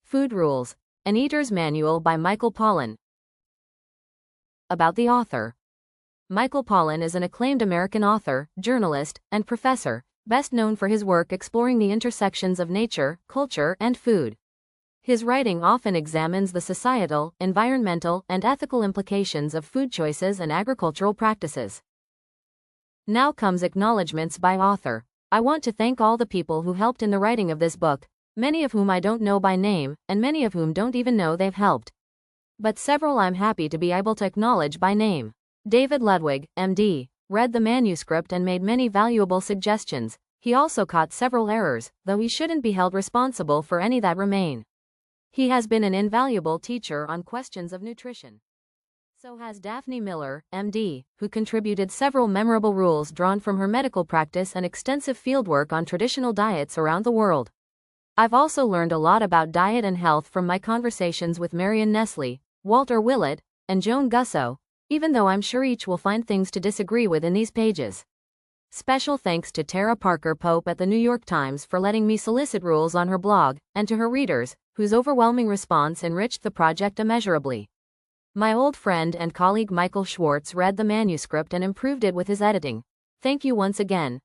Food Rules, An Eater's Manual by Micheal Pollan. About the author. Micheal Pollan is an acclaimed American author, journalist, and professor, best known for his work exploring the intersections of nature, culture, and food. His writing often examines the societal, environmental, and ethical implications of food choices and agricultural practices. Now comes acknowledgements by author. I want to thank all the people who helped in the writing of this book, many of whom I don't know by name, and many of whom don't even know they've helped. But several I'm happy to be able to acknowledge by name. David Ludwig, MD, read the manuscript and made many valuable suggestions. He also caught several errors, though he shouldn't be held responsible for any that remain. He has been an invaluable teacher on questions of nutrition. So has Daphne Miller, MD, who contributed several memorable rules drawn from her medical practice and extensive fieldwork on traditional diets around the world. I've also learned a lot about diet and health from my conversations with Marion Nestle, Walter Willett, and Joan Gusso, even though I'm sure each will find things to disagree with in these pages. Special thanks to Tara Parker Pope at the New York Times for letting me solicit rules on her blog, and to her readers, whose overwhelming response enriched the project immeasurably. My old friend and colleague Michael Schwartz read the manuscript and improved it with his editing. Thank you once again.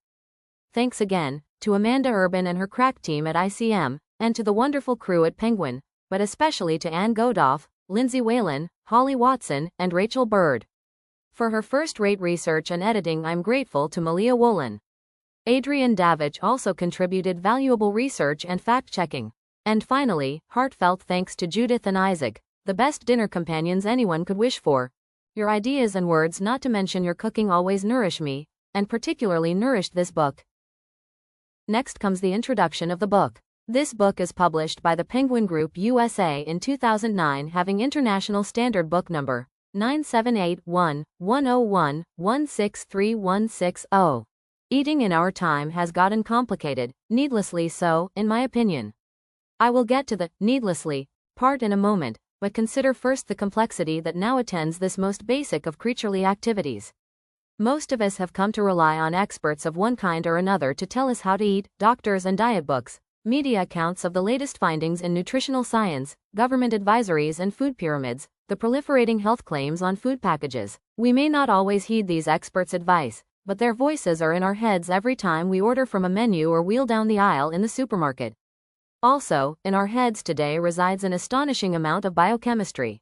Thanks again to Amanda Urban and her crack team at ICM, and to the wonderful crew at Penguin, but especially to Anne Godoff, Lindsay Whalen, Holly Watson, and Rachel Bird. For her first-rate research and editing, I'm grateful to Malia Wolin. Adrian Davich also contributed valuable research and fact-checking. And finally, heartfelt thanks to Judith and Isaac, the best dinner companions anyone could wish for. Your ideas and words, not to mention your cooking, always nourish me, and particularly nourished this book. Next comes the introduction of the book. This book is published by the Penguin Group USA in 2009, having International Standard Book Number 978-1-101-163-160. Eating in our time has gotten complicated, needlessly so, in my opinion. I will get to the needlessly part in a moment, but consider first the complexity that now attends this most basic of creaturely activities. Most of us have come to rely on experts of one kind or another to tell us how to eat: doctors and diet books, media accounts of the latest findings in nutritional science, government advisories and food pyramids, the proliferating health claims on food packages. We may not always heed these experts' advice, but their voices are in our heads every time we order from a menu or wheel down the aisle in the supermarket. Also, in our heads today resides an astonishing amount of biochemistry.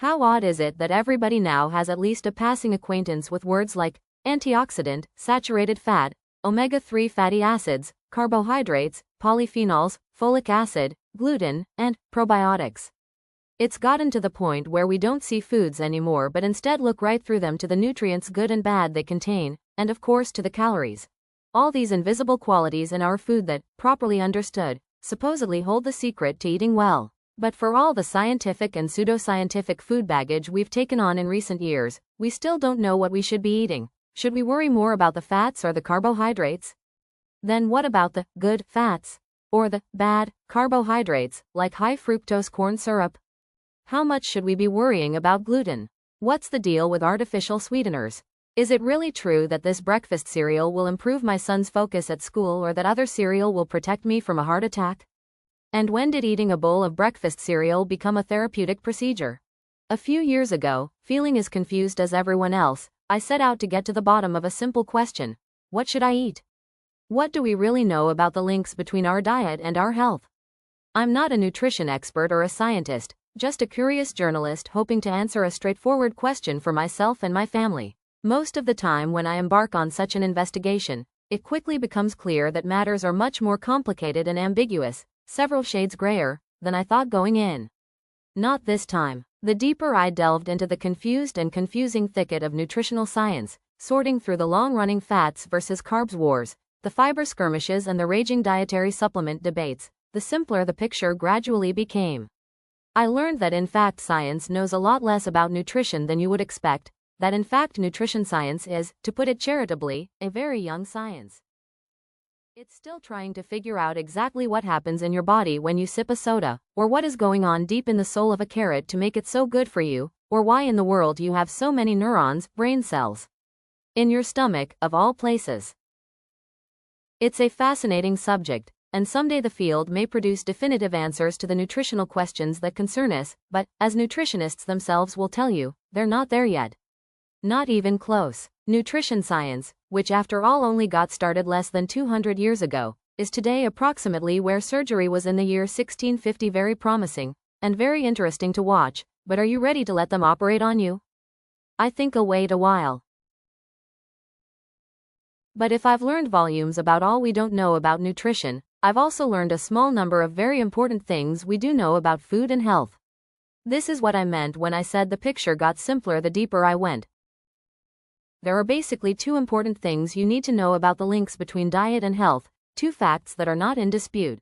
How odd is it that everybody now has at least a passing acquaintance with words like antioxidant, saturated fat, omega-3 fatty acids, carbohydrates, polyphenols, folic acid, gluten, and probiotics. It's gotten to the point where we don't see foods anymore but instead look right through them to the nutrients, good and bad, they contain, and of course to the calories. All these invisible qualities in our food that, properly understood, supposedly hold the secret to eating well. But for all the scientific and pseudoscientific food baggage we've taken on in recent years, we still don't know what we should be eating. Should we worry more about the fats or the carbohydrates? Then what about the good fats? Or the bad carbohydrates, like high fructose corn syrup? How much should we be worrying about gluten? What's the deal with artificial sweeteners? Is it really true that this breakfast cereal will improve my son's focus at school, or that other cereal will protect me from a heart attack? And when did eating a bowl of breakfast cereal become a therapeutic procedure? A few years ago, feeling as confused as everyone else, I set out to get to the bottom of a simple question: what should I eat? What do we really know about the links between our diet and our health? I'm not a nutrition expert or a scientist, just a curious journalist hoping to answer a straightforward question for myself and my family. Most of the time when I embark on such an investigation, it quickly becomes clear that matters are much more complicated and ambiguous, several shades grayer, than I thought going in. Not this time. The deeper I delved into the confused and confusing thicket of nutritional science, sorting through the long-running fats versus carbs wars, the fiber skirmishes and the raging dietary supplement debates, the simpler the picture gradually became. I learned that in fact science knows a lot less about nutrition than you would expect, that in fact nutrition science is, to put it charitably, a very young science. It's still trying to figure out exactly what happens in your body when you sip a soda, or what is going on deep in the soul of a carrot to make it so good for you, or why in the world you have so many neurons, brain cells, in your stomach, of all places. It's a fascinating subject, and someday the field may produce definitive answers to the nutritional questions that concern us, but, as nutritionists themselves will tell you, they're not there yet. Not even close. Nutrition science, which after all only got started less than 200 years ago, is today approximately where surgery was in the year 1650. Very promising, and very interesting to watch, but are you ready to let them operate on you? I think I'll wait a while. But if I've learned volumes about all we don't know about nutrition, I've also learned a small number of very important things we do know about food and health. This is what I meant when I said the picture got simpler the deeper I went. There are basically two important things you need to know about the links between diet and health, two facts that are not in dispute.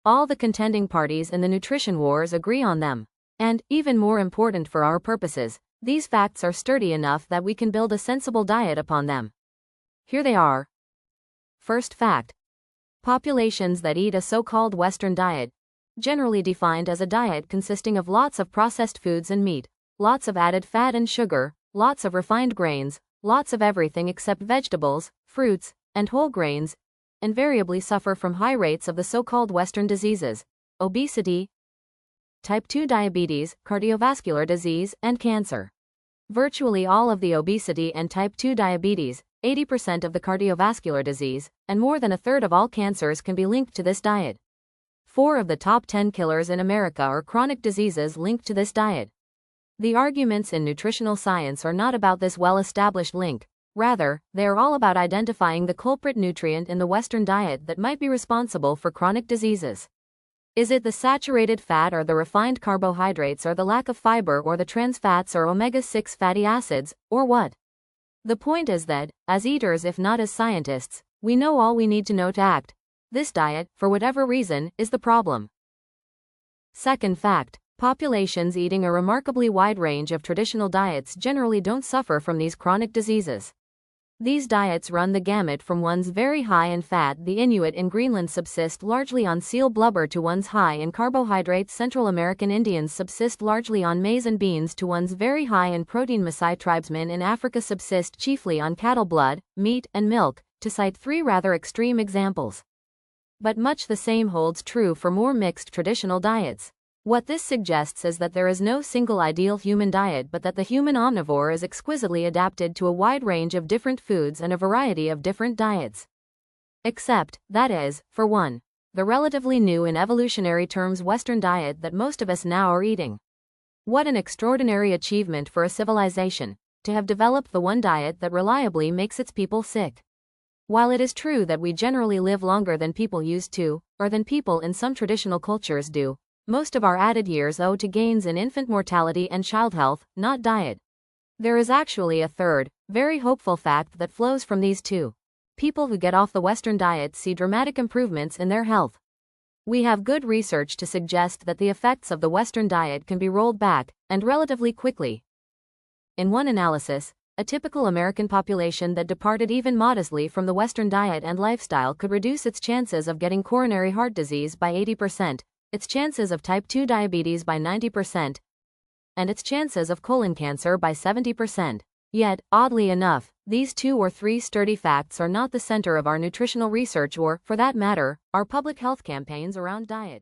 All the contending parties in the nutrition wars agree on them. And, even more important for our purposes, these facts are sturdy enough that we can build a sensible diet upon them. Here they are. First fact. Populations that eat a so-called Western diet, generally defined as a diet consisting of lots of processed foods and meat, lots of added fat and sugar, lots of refined grains, lots of everything except vegetables, fruits, and whole grains, invariably suffer from high rates of the so-called Western diseases, obesity, type 2 diabetes, cardiovascular disease, and cancer. Virtually all of the obesity and type 2 diabetes, 80% of the cardiovascular disease, and more than a third of all cancers can be linked to this diet. 4 of the top 10 killers in America are chronic diseases linked to this diet. The arguments in nutritional science are not about this well-established link. Rather, they are all about identifying the culprit nutrient in the Western diet that might be responsible for chronic diseases. Is it the saturated fat or the refined carbohydrates or the lack of fiber or the trans fats or omega-6 fatty acids, or what? The point is that, as eaters if not as scientists, we know all we need to know to act. This diet, for whatever reason, is the problem. Second fact. Populations eating a remarkably wide range of traditional diets generally don't suffer from these chronic diseases. These diets run the gamut from ones very high in fat. The Inuit in Greenland subsist largely on seal blubber to ones high in carbohydrates. Central American Indians subsist largely on maize and beans to ones very high in protein. Maasai tribesmen in Africa subsist chiefly on cattle blood, meat, and milk, to cite 3 rather extreme examples. But much the same holds true for more mixed traditional diets. What this suggests is that there is no single ideal human diet, but that the human omnivore is exquisitely adapted to a wide range of different foods and a variety of different diets. Except, that is, for one, the relatively new in evolutionary terms Western diet that most of us now are eating. What an extraordinary achievement for a civilization, to have developed the one diet that reliably makes its people sick. While it is true that we generally live longer than people used to, or than people in some traditional cultures do, most of our added years owe to gains in infant mortality and child health, not diet. There is actually a third, very hopeful fact that flows from these two. People who get off the Western diet see dramatic improvements in their health. We have good research to suggest that the effects of the Western diet can be rolled back, and relatively quickly. In one analysis, a typical American population that departed even modestly from the Western diet and lifestyle could reduce its chances of getting coronary heart disease by 80%. Its chances of type 2 diabetes by 90%, and its chances of colon cancer by 70%. Yet, oddly enough, these 2 or 3 sturdy facts are not the center of our nutritional research or, for that matter, our public health campaigns around diet.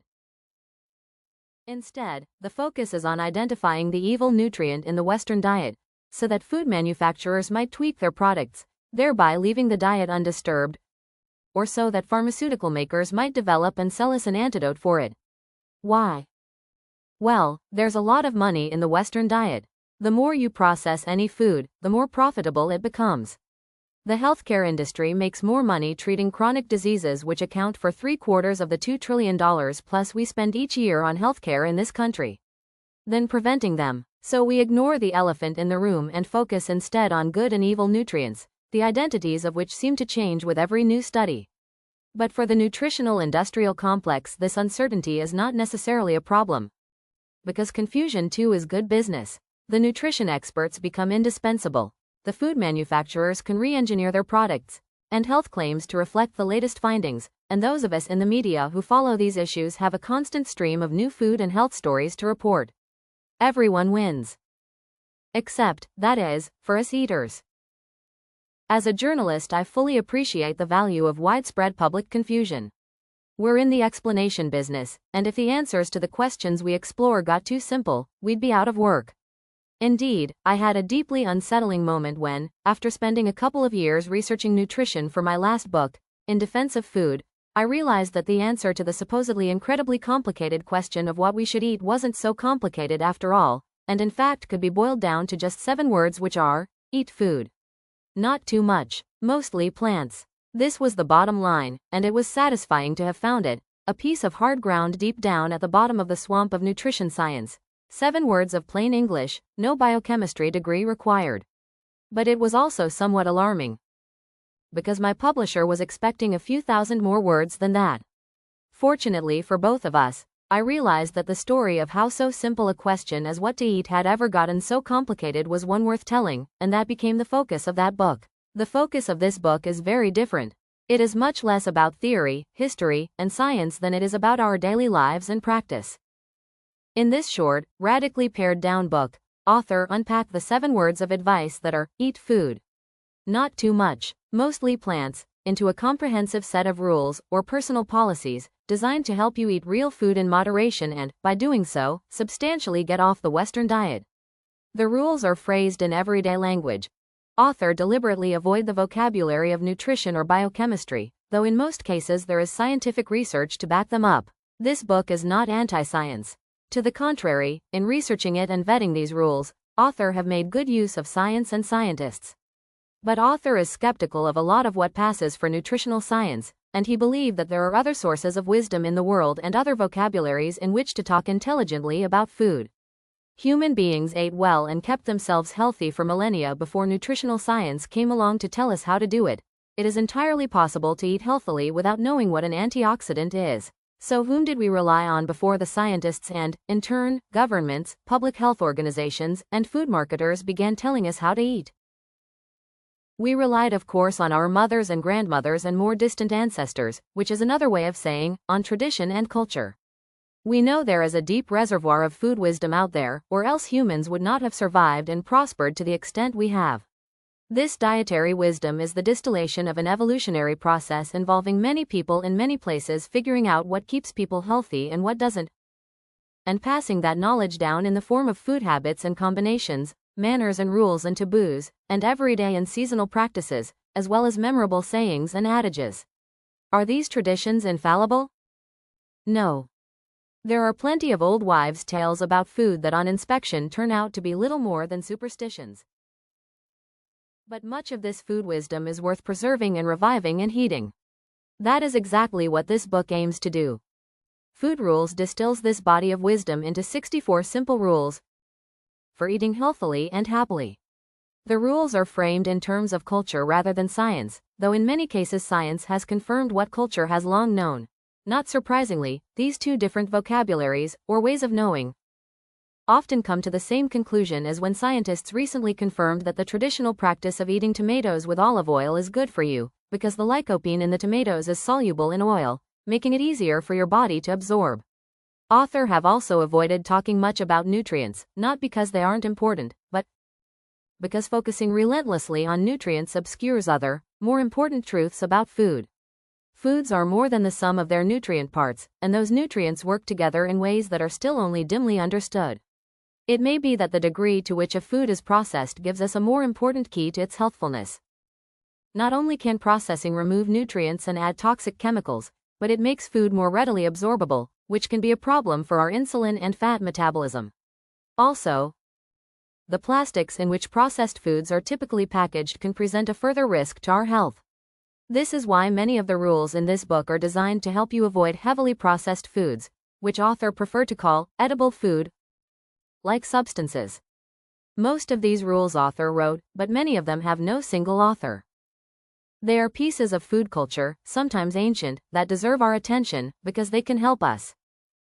Instead, the focus is on identifying the evil nutrient in the Western diet, so that food manufacturers might tweak their products, thereby leaving the diet undisturbed, or so that pharmaceutical makers might develop and sell us an antidote for it. Why? Well, there's a lot of money in the Western diet. The more you process any food, the more profitable it becomes. The healthcare industry makes more money treating chronic diseases, which account for 3/4 of the $2 trillion plus we spend each year on healthcare in this country, than preventing them. So we ignore the elephant in the room and focus instead on good and evil nutrients, the identities of which seem to change with every new study. But for the nutritional industrial complex, this uncertainty is not necessarily a problem. Because confusion too is good business. The nutrition experts become indispensable. The food manufacturers can re-engineer their products and health claims to reflect the latest findings, and those of us in the media who follow these issues have a constant stream of new food and health stories to report. Everyone wins. Except, that is, for us eaters. As a journalist, I fully appreciate the value of widespread public confusion. We're in the explanation business, and if the answers to the questions we explore got too simple, we'd be out of work. Indeed, I had a deeply unsettling moment when, after spending a couple of years researching nutrition for my last book, In Defense of Food, I realized that the answer to the supposedly incredibly complicated question of what we should eat wasn't so complicated after all, and in fact could be boiled down to just 7 words, which are, eat food. Not too much, mostly plants. This was the bottom line, and it was satisfying to have found it, a piece of hard ground deep down at the bottom of the swamp of nutrition science. 7 words of plain English, no biochemistry degree required. But it was also somewhat alarming, because my publisher was expecting a few thousand more words than that. Fortunately for both of us, I realized that the story of how so simple a question as what to eat had ever gotten so complicated was one worth telling, and that became the focus of that book. The focus of this book is very different. It is much less about theory, history, and science than it is about our daily lives and practice. In this short, radically pared-down book, author unpacked the 7 words of advice that are, eat food. Not too much, mostly plants, into a comprehensive set of rules, or personal policies, designed to help you eat real food in moderation and, by doing so, substantially get off the Western diet. The rules are phrased in everyday language. Author deliberately avoid the vocabulary of nutrition or biochemistry, though in most cases there is scientific research to back them up. This book is not anti-science. To the contrary, in researching it and vetting these rules, author have made good use of science and scientists. But author is skeptical of a lot of what passes for nutritional science, and he believed that there are other sources of wisdom in the world and other vocabularies in which to talk intelligently about food. Human beings ate well and kept themselves healthy for millennia before nutritional science came along to tell us how to do it. It is entirely possible to eat healthily without knowing what an antioxidant is. So whom did we rely on before the scientists and, in turn, governments, public health organizations, and food marketers began telling us how to eat? We relied, of course, on our mothers and grandmothers and more distant ancestors, which is another way of saying, on tradition and culture. We know there is a deep reservoir of food wisdom out there, or else humans would not have survived and prospered to the extent we have. This dietary wisdom is the distillation of an evolutionary process involving many people in many places figuring out what keeps people healthy and what doesn't, and passing that knowledge down in the form of food habits and combinations, manners and rules and taboos, and everyday and seasonal practices, as well as memorable sayings and adages. Are these traditions infallible? No. There are plenty of old wives' tales about food that on inspection turn out to be little more than superstitions. But much of this food wisdom is worth preserving and reviving and heeding. That is exactly what this book aims to do. Food Rules distills this body of wisdom into 64 simple rules for eating healthily and happily. The rules are framed in terms of culture rather than science, though in many cases science has confirmed what culture has long known. Not surprisingly, these two different vocabularies, or ways of knowing, often come to the same conclusion as when scientists recently confirmed that the traditional practice of eating tomatoes with olive oil is good for you, because the lycopene in the tomatoes is soluble in oil, making it easier for your body to absorb. Author have also avoided talking much about nutrients, not because they aren't important, but because focusing relentlessly on nutrients obscures other, more important truths about food. Foods are more than the sum of their nutrient parts, and those nutrients work together in ways that are still only dimly understood. It may be that the degree to which a food is processed gives us a more important key to its healthfulness. Not only can processing remove nutrients and add toxic chemicals, but it makes food more readily absorbable, which can be a problem for our insulin and fat metabolism. Also, the plastics in which processed foods are typically packaged can present a further risk to our health. This is why many of the rules in this book are designed to help you avoid heavily processed foods, which author prefer to call edible food, like substances. Most of these rules author wrote, but many of them have no single author. They are pieces of food culture, sometimes ancient, that deserve our attention, because they can help us.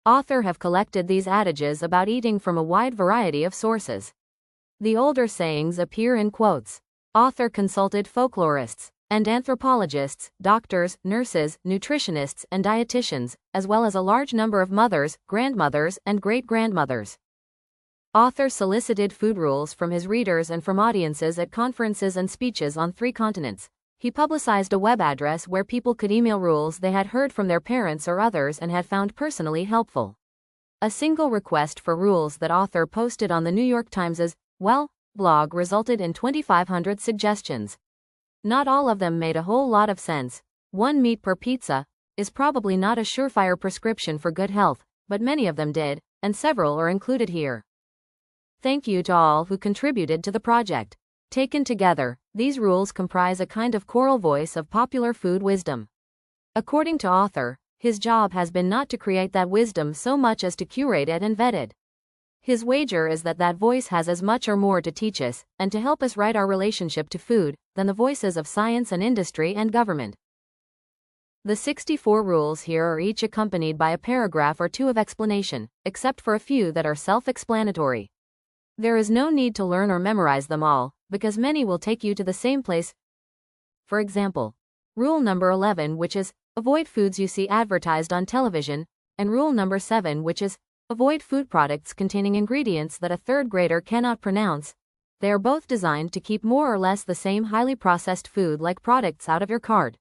Author have collected these adages about eating from a wide variety of sources. The older sayings appear in quotes. Author consulted folklorists and anthropologists, doctors, nurses, nutritionists, and dietitians, as well as a large number of mothers, grandmothers, and great-grandmothers. Author solicited food rules from his readers and from audiences at conferences and speeches on 3 continents. he publicized a web address where people could email rules they had heard from their parents or others and had found personally helpful. A single request for rules that author posted on the New York Times's, blog resulted in 2,500 suggestions. Not all of them made a whole lot of sense. One meat per pizza is probably not a surefire prescription for good health, but many of them did, and several are included here. Thank you to all who contributed to the project. Taken together, these rules comprise a kind of choral voice of popular food wisdom. According to author, his job has been not to create that wisdom so much as to curate it and vet it. His wager is that that voice has as much or more to teach us, and to help us right our relationship to food, than the voices of science and industry and government. The 64 rules here are each accompanied by a paragraph or two of explanation, except for a few that are self-explanatory. There is no need to learn or memorize them all, because many will take you to the same place. For example, rule number 11, which is, avoid foods you see advertised on television, and rule number 7, which is, avoid food products containing ingredients that a third grader cannot pronounce. They are both designed to keep more or less the same highly processed food-like products out of your cart.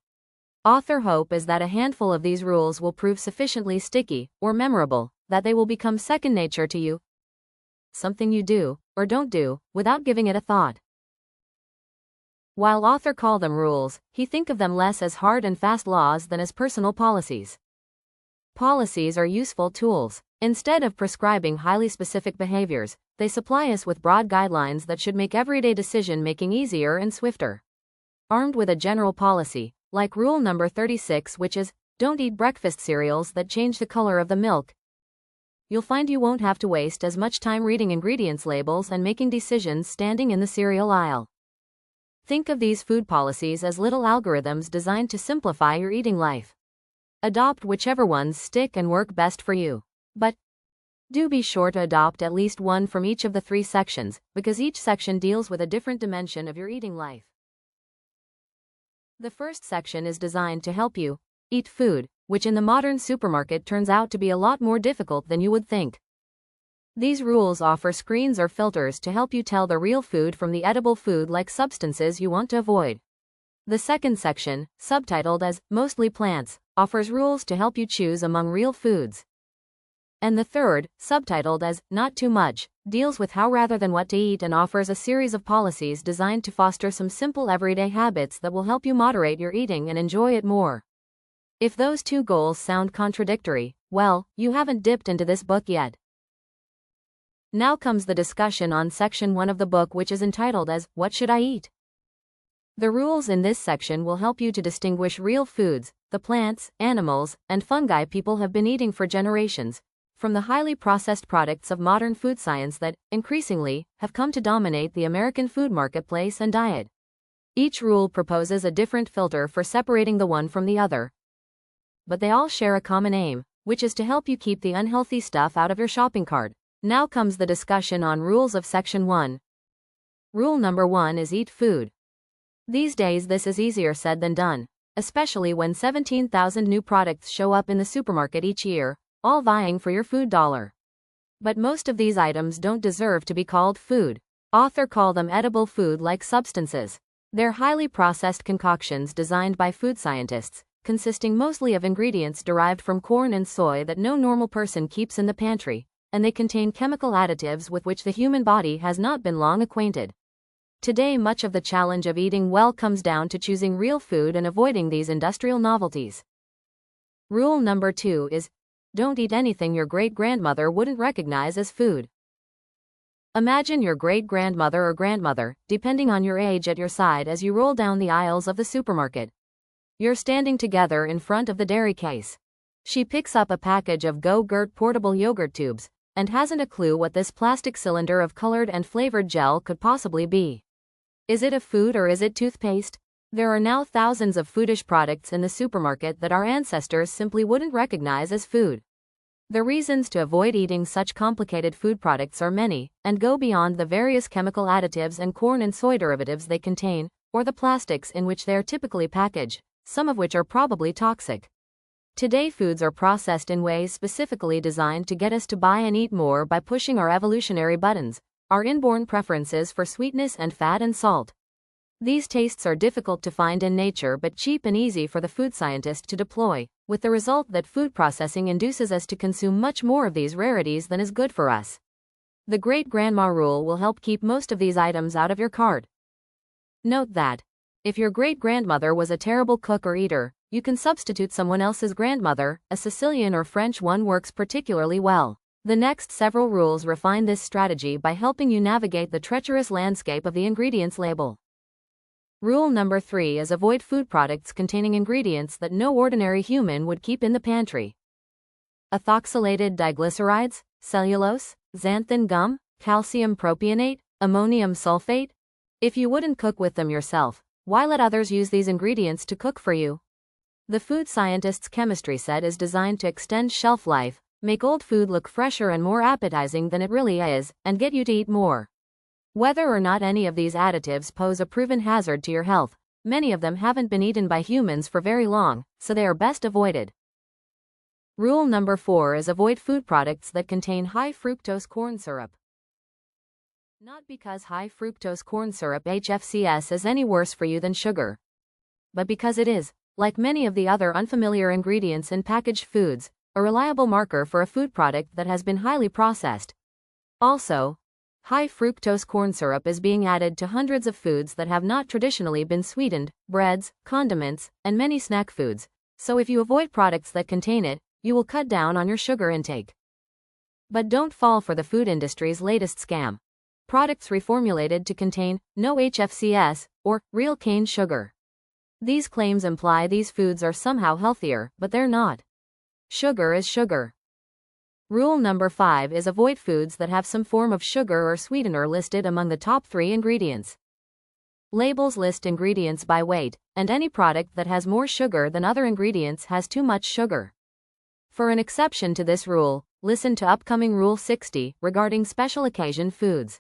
Author hope is that a handful of these rules will prove sufficiently sticky, or memorable, that they will become second nature to you. Something you do, or don't do, without giving it a thought. While author call them rules, he think of them less as hard and fast laws than as personal policies. Policies are useful tools. Instead of prescribing highly specific behaviors, they supply us with broad guidelines that should make everyday decision-making easier and swifter. Armed with a general policy, like rule number 36, which is, don't eat breakfast cereals that change the color of the milk, you'll find you won't have to waste as much time reading ingredients labels and making decisions standing in the cereal aisle. Think of these food policies as little algorithms designed to simplify your eating life. Adopt whichever ones stick and work best for you. But do be sure to adopt at least one from each of the 3 sections, because each section deals with a different dimension of your eating life. The first section is designed to help you eat food, which in the modern supermarket turns out to be a lot more difficult than you would think. These rules offer screens or filters to help you tell the real food from the edible food-like substances you want to avoid. The second section, subtitled as Mostly Plants, offers rules to help you choose among real foods. And the third, subtitled as Not Too Much, deals with how rather than what to eat and offers a series of policies designed to foster some simple everyday habits that will help you moderate your eating and enjoy it more. If those 2 goals sound contradictory, well, you haven't dipped into this book yet. Now comes the discussion on section 1 of the book, which is entitled as What Should I Eat? The rules in this section will help you to distinguish real foods, the plants, animals, and fungi people have been eating for generations, from the highly processed products of modern food science that, increasingly, have come to dominate the American food marketplace and diet. Each rule proposes a different filter for separating the one from the other. But they all share a common aim, which is to help you keep the unhealthy stuff out of your shopping cart. Now comes the discussion on rules of section 1. Rule number 1 is eat food. These days this is easier said than done, especially when 17,000 new products show up in the supermarket each year, all vying for your food dollar. But most of these items don't deserve to be called food. Author call them edible food-like substances. They're highly processed concoctions designed by food scientists, consisting mostly of ingredients derived from corn and soy that no normal person keeps in the pantry, and they contain chemical additives with which the human body has not been long acquainted. Today much of the challenge of eating well comes down to choosing real food and avoiding these industrial novelties. Rule number 2 is, don't eat anything your great-grandmother wouldn't recognize as food. Imagine your great-grandmother or grandmother, depending on your age, at your side as you roll down the aisles of the supermarket. You're standing together in front of the dairy case. She picks up a package of Go-Gurt portable yogurt tubes, and hasn't a clue what this plastic cylinder of colored and flavored gel could possibly be. Is it a food or is it toothpaste? There are now thousands of foodish products in the supermarket that our ancestors simply wouldn't recognize as food. The reasons to avoid eating such complicated food products are many, and go beyond the various chemical additives and corn and soy derivatives they contain, or the plastics in which they are typically packaged, some of which are probably toxic. Today foods are processed in ways specifically designed to get us to buy and eat more by pushing our evolutionary buttons, our inborn preferences for sweetness and fat and salt. These tastes are difficult to find in nature but cheap and easy for the food scientist to deploy, with the result that food processing induces us to consume much more of these rarities than is good for us. The great-grandma rule will help keep most of these items out of your cart. Note that, if your great-grandmother was a terrible cook or eater, you can substitute someone else's grandmother. A Sicilian or French one works particularly well. The next several rules refine this strategy by helping you navigate the treacherous landscape of the ingredients label. Rule number 3 is avoid food products containing ingredients that no ordinary human would keep in the pantry. Ethoxylated diglycerides, cellulose, xanthan gum, calcium propionate, ammonium sulfate. If you wouldn't cook with them yourself, why let others use these ingredients to cook for you? The food scientist's chemistry set is designed to extend shelf life, make old food look fresher and more appetizing than it really is, and get you to eat more. Whether or not any of these additives pose a proven hazard to your health, many of them haven't been eaten by humans for very long, so they are best avoided. Rule number 4 is avoid food products that contain high fructose corn syrup. Not because high fructose corn syrup HFCS is any worse for you than sugar, but because it is, like many of the other unfamiliar ingredients in packaged foods, a reliable marker for a food product that has been highly processed. Also, high fructose corn syrup is being added to hundreds of foods that have not traditionally been sweetened, breads, condiments, and many snack foods, so if you avoid products that contain it, you will cut down on your sugar intake. But don't fall for the food industry's latest scam. Products reformulated to contain no HFCS or real cane sugar. These claims imply these foods are somehow healthier, but they're not. Sugar is sugar. Rule number 5 is avoid foods that have some form of sugar or sweetener listed among the top 3 ingredients. Labels list ingredients by weight, and any product that has more sugar than other ingredients has too much sugar. For an exception to this rule, listen to upcoming Rule 60 regarding special occasion foods.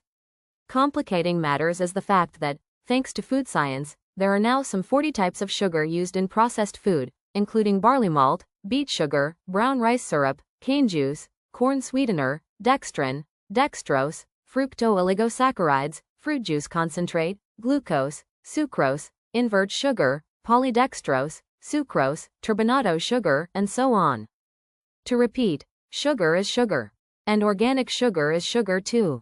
Complicating matters is the fact that, thanks to food science, there are now some 40 types of sugar used in processed food, including barley malt, beet sugar, brown rice syrup, cane juice, corn sweetener, dextrin, dextrose, fructooligosaccharides, fruit juice concentrate, glucose, sucrose, invert sugar, polydextrose, sucrose, turbinado sugar, and so on. To repeat, sugar is sugar. And organic sugar is sugar too.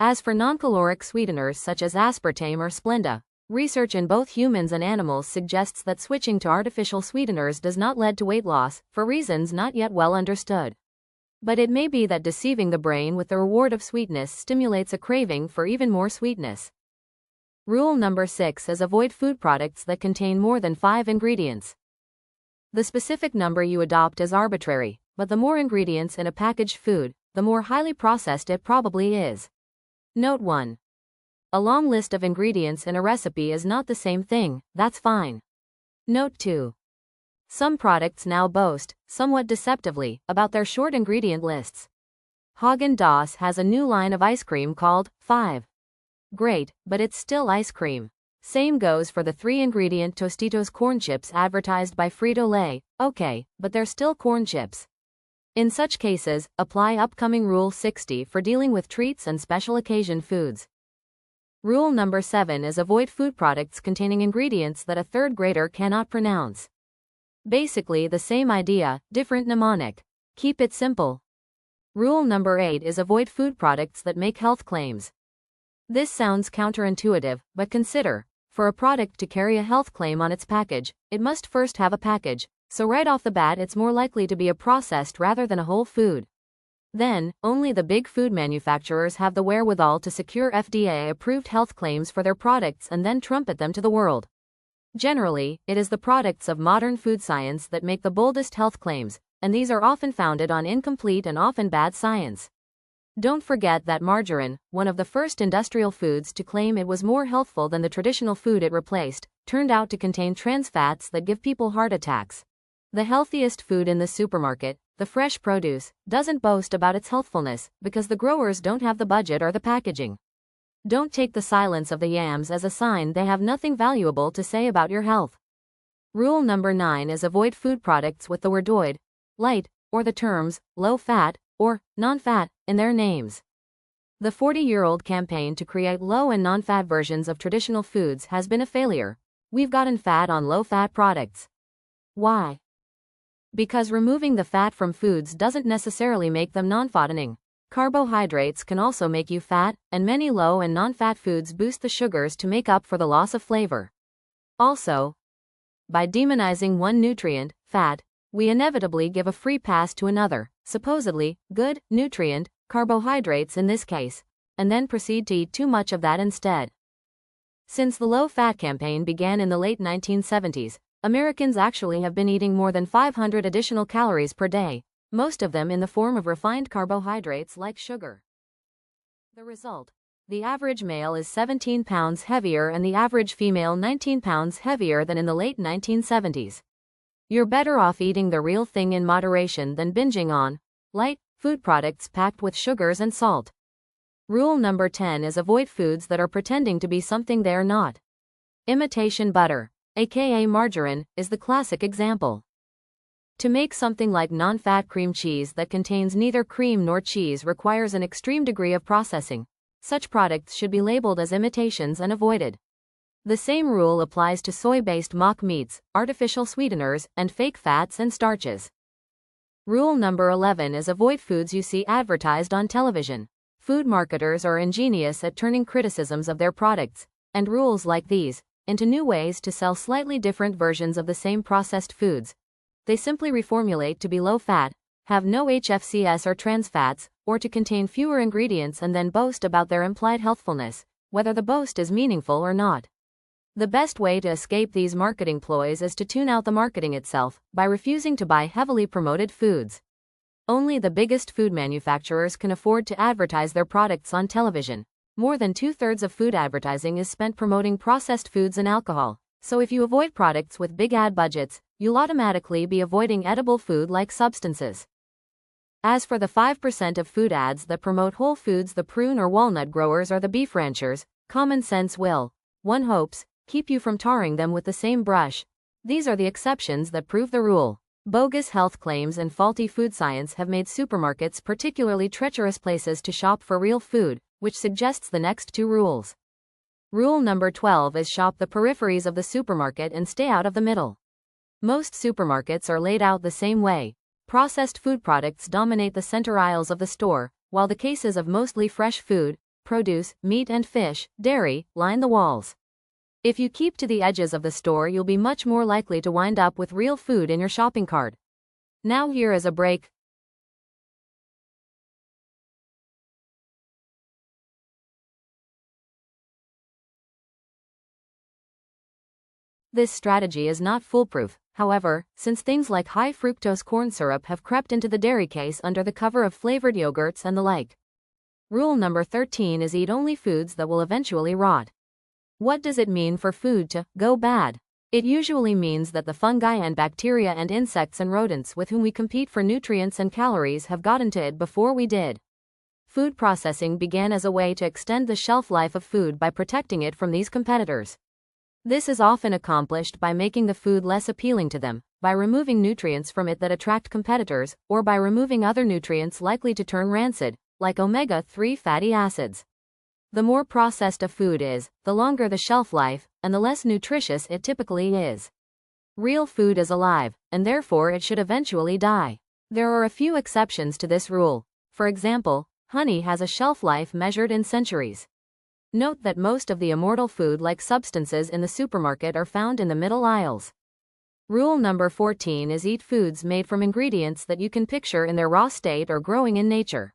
As for non-caloric sweeteners such as aspartame or Splenda, research in both humans and animals suggests that switching to artificial sweeteners does not lead to weight loss, for reasons not yet well understood. But it may be that deceiving the brain with the reward of sweetness stimulates a craving for even more sweetness. Rule number 6 is avoid food products that contain more than 5 ingredients. The specific number you adopt is arbitrary, but the more ingredients in a packaged food, the more highly processed it probably is. Note 1. A long list of ingredients in a recipe is not the same thing, that's fine. Note 2. Some products now boast, somewhat deceptively, about their short ingredient lists. Haagen-Dazs has a new line of ice cream called 5. Great, but it's still ice cream. Same goes for the 3-ingredient Tostitos corn chips advertised by Frito-Lay. Okay, but they're still corn chips. In such cases, apply upcoming Rule 60 for dealing with treats and special occasion foods. Rule number 7 is avoid food products containing ingredients that a third grader cannot pronounce. Basically the same idea, different mnemonic. Keep it simple. Rule number 8 is avoid food products that make health claims. This sounds counterintuitive, but consider, for a product to carry a health claim on its package, it must first have a package, so right off the bat it's more likely to be a processed rather than a whole food. Then, only the big food manufacturers have the wherewithal to secure FDA-approved health claims for their products and then trumpet them to the world. Generally, it is the products of modern food science that make the boldest health claims, and these are often founded on incomplete and often bad science. Don't forget that margarine, one of the first industrial foods to claim it was more healthful than the traditional food it replaced, turned out to contain trans fats that give people heart attacks. The healthiest food in the supermarket, the fresh produce, doesn't boast about its healthfulness because the growers don't have the budget or the packaging. Don't take the silence of the yams as a sign they have nothing valuable to say about your health. Rule number 9 is avoid food products with the word "oid," light, or the terms low fat or non-fat in their names. The 40-year-old campaign to create low and non-fat versions of traditional foods has been a failure. We've gotten fat on low-fat products. Why? Because removing the fat from foods doesn't necessarily make them non-fattening. Carbohydrates can also make you fat, and many low and non-fat foods boost the sugars to make up for the loss of flavor. Also, by demonizing one nutrient, fat, we inevitably give a free pass to another, supposedly good nutrient, carbohydrates in this case, and then proceed to eat too much of that instead. Since the low-fat campaign began in the late 1970s, Americans actually have been eating more than 500 additional calories per day, most of them in the form of refined carbohydrates like sugar. The result: the average male is 17 pounds heavier and the average female 19 pounds heavier than in the late 1970s. You're better off eating the real thing in moderation than binging on light food products packed with sugars and salt. Rule number 10 is avoid foods that are pretending to be something they're not. Imitation butter, aka margarine, is the classic example. To make something like non-fat cream cheese that contains neither cream nor cheese requires an extreme degree of processing. Such products should be labeled as imitations and avoided. The same rule applies to soy-based mock meats, artificial sweeteners, and fake fats and starches. Rule number 11 is avoid foods you see advertised on television. Food marketers are ingenious at turning criticisms of their products, and rules like these, into new ways to sell slightly different versions of the same processed foods. They simply reformulate to be low-fat, have no HFCS or trans fats, or to contain fewer ingredients and then boast about their implied healthfulness, whether the boast is meaningful or not. The best way to escape these marketing ploys is to tune out the marketing itself, by refusing to buy heavily promoted foods. Only the biggest food manufacturers can afford to advertise their products on television. More than 2/3 of food advertising is spent promoting processed foods and alcohol, so if you avoid products with big ad budgets, you'll automatically be avoiding edible food-like substances. As for the 5% of food ads that promote whole foods, the prune or walnut growers or the beef ranchers, common sense will, one hopes, keep you from tarring them with the same brush. These are the exceptions that prove the rule. Bogus health claims and faulty food science have made supermarkets particularly treacherous places to shop for real food, which suggests the next two rules. Rule number 12 is shop the peripheries of the supermarket and stay out of the middle. Most supermarkets are laid out the same way. Processed food products dominate the center aisles of the store, while the cases of mostly fresh food, produce, meat and fish, dairy, line the walls. If you keep to the edges of the store, you'll be much more likely to wind up with real food in your shopping cart. Now here is a break. This strategy is not foolproof, however, since things like high fructose corn syrup have crept into the dairy case under the cover of flavored yogurts and the like. Rule number 13 is eat only foods that will eventually rot. What does it mean for food to go bad? It usually means that the fungi and bacteria and insects and rodents with whom we compete for nutrients and calories have gotten to it before we did. Food processing began as a way to extend the shelf life of food by protecting it from these competitors. This is often accomplished by making the food less appealing to them, by removing nutrients from it that attract competitors, or by removing other nutrients likely to turn rancid, like omega-3 fatty acids. The more processed a food is, the longer the shelf life, and the less nutritious it typically is. Real food is alive, and therefore it should eventually die. There are a few exceptions to this rule. For example, honey has a shelf life measured in centuries. Note that most of the immortal food-like substances in the supermarket are found in the middle aisles. Rule number 14 is eat foods made from ingredients that you can picture in their raw state or growing in nature.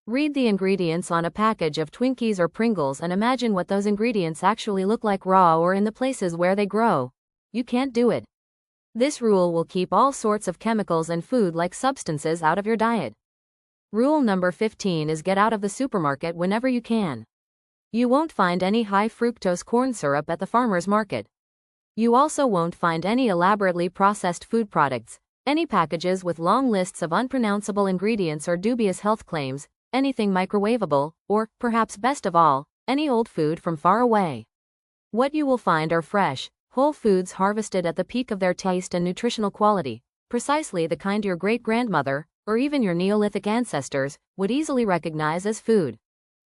Read the ingredients on a package of Twinkies or Pringles and imagine what those ingredients actually look like raw or in the places where they grow. You can't do it. This rule will keep all sorts of chemicals and food-like substances out of your diet. Rule number 15 is get out of the supermarket whenever you can. You won't find any high fructose corn syrup at the farmer's market. You also won't find any elaborately processed food products, any packages with long lists of unpronounceable ingredients or dubious health claims, anything microwavable, or, perhaps best of all, any old food from far away. What you will find are fresh, whole foods harvested at the peak of their taste and nutritional quality, precisely the kind your great-grandmother, or even your Neolithic ancestors, would easily recognize as food.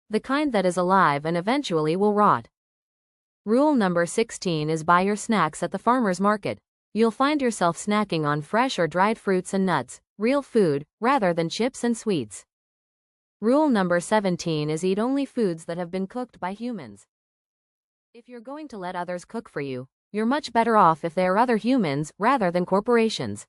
the kind that is alive and eventually will rot. Rule number 16 is buy your snacks at the farmer's market. You'll find yourself snacking on fresh or dried fruits and nuts, real food, rather than chips and sweets. Rule number 17 is eat only foods that have been cooked by humans. If you're going to let others cook for you, you're much better off if they are other humans rather than corporations.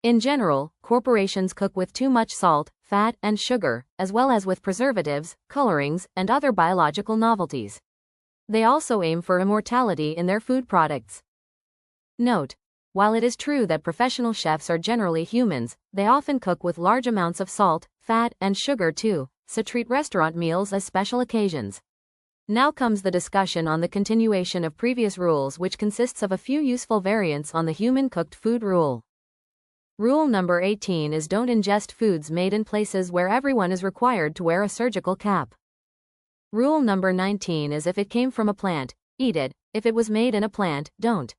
In general, corporations cook with too much salt, fat, and sugar, as well as with preservatives, colorings, and other biological novelties. They also aim for immortality in their food products. Note: while it is true that professional chefs are generally humans, they often cook with large amounts of salt, fat, and sugar too, so treat restaurant meals as special occasions. Now comes the discussion on the continuation of previous rules, which consists of a few useful variants on the human cooked food rule. Rule number 18 is don't ingest foods made in places where everyone is required to wear a surgical cap. Rule number 19 is if it came from a plant, eat it; if it was made in a plant, don't.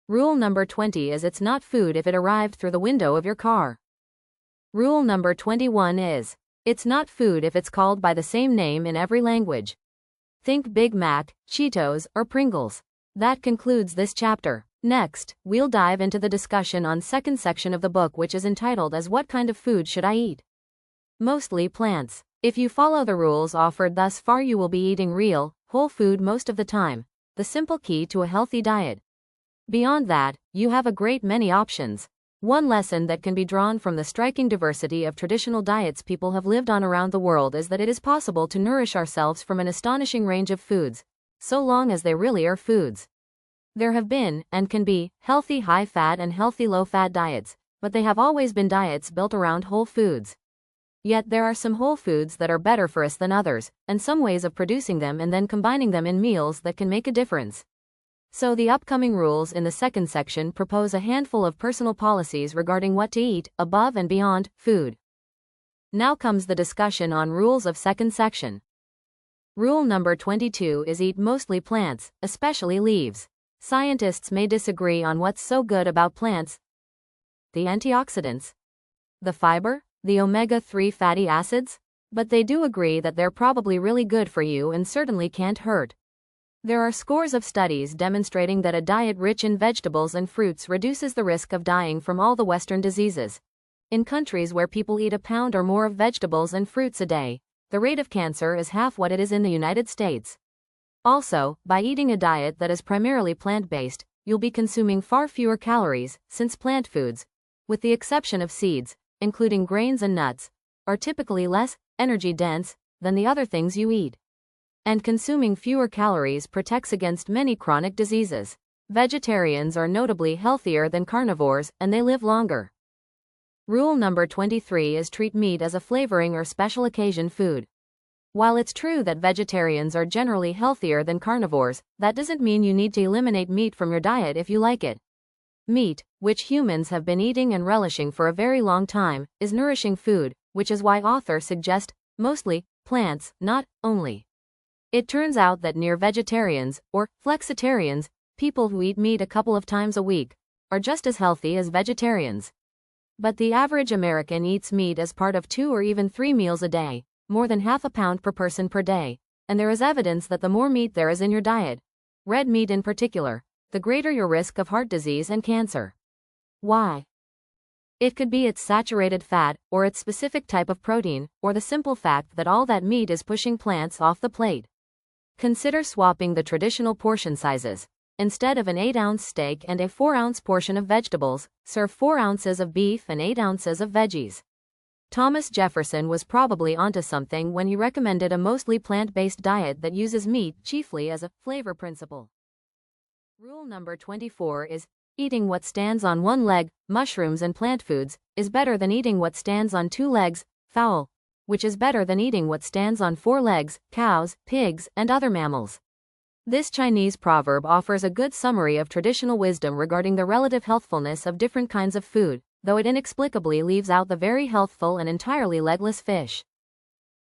Rule number 20 is it's not food if it arrived through the window of your car. Rule number 21 is, it's not food if it's called by the same name in every language. Think Big Mac, Cheetos, or Pringles. That concludes this chapter. Next, we'll dive into the discussion on second section of the book, which is entitled as What Kind of Food Should I Eat? Mostly plants. If you follow the rules offered thus far, you will be eating real, whole food most of the time. The simple key to a healthy diet. Beyond that, you have a great many options. One lesson that can be drawn from the striking diversity of traditional diets people have lived on around the world is that it is possible to nourish ourselves from an astonishing range of foods, so long as they really are foods. There have been, and can be, healthy high-fat and healthy low-fat diets, but they have always been diets built around whole foods. Yet there are some whole foods that are better for us than others, and some ways of producing them and then combining them in meals that can make a difference. So the upcoming rules in the second section propose a handful of personal policies regarding what to eat, above and beyond food. Now comes the discussion on rules of second section. Rule number 22 is eat mostly plants, especially leaves. Scientists may disagree on what's so good about plants: the antioxidants, the fiber, the omega-3 fatty acids, but they do agree that they're probably really good for you and certainly can't hurt. There are scores of studies demonstrating that a diet rich in vegetables and fruits reduces the risk of dying from all the Western diseases. In countries where people eat a pound or more of vegetables and fruits a day, the rate of cancer is half what it is in the United States. Also, by eating a diet that is primarily plant-based, you'll be consuming far fewer calories, since plant foods, with the exception of seeds, including grains and nuts, are typically less energy-dense than the other things you eat. And consuming fewer calories protects against many chronic diseases. Vegetarians are notably healthier than carnivores, and they live longer. Rule number 23 is treat meat as a flavoring or special occasion food. While it's true that vegetarians are generally healthier than carnivores, that doesn't mean you need to eliminate meat from your diet if you like it. Meat, which humans have been eating and relishing for a very long time, is nourishing food, which is why authors suggest mostly plants, not only. It turns out that near vegetarians, or flexitarians, people who eat meat a couple of times a week, are just as healthy as vegetarians. But the average American eats meat as part of 2 or even 3 meals a day, more than half a pound per person per day, and there is evidence that the more meat there is in your diet, red meat in particular, the greater your risk of heart disease and cancer. Why? It could be its saturated fat, or its specific type of protein, or the simple fact that all that meat is pushing plants off the plate. Consider swapping the traditional portion sizes. Instead of an 8-ounce steak and a 4-ounce portion of vegetables, serve 4 ounces of beef and 8 ounces of veggies. Thomas Jefferson was probably onto something when he recommended a mostly plant-based diet that uses meat chiefly as a flavor principle. Rule number 24 is, eating what stands on one leg, mushrooms and plant foods, is better than eating what stands on 2 legs, fowl, which is better than eating what stands on 4 legs, cows, pigs, and other mammals. This Chinese proverb offers a good summary of traditional wisdom regarding the relative healthfulness of different kinds of food, though it inexplicably leaves out the very healthful and entirely legless fish.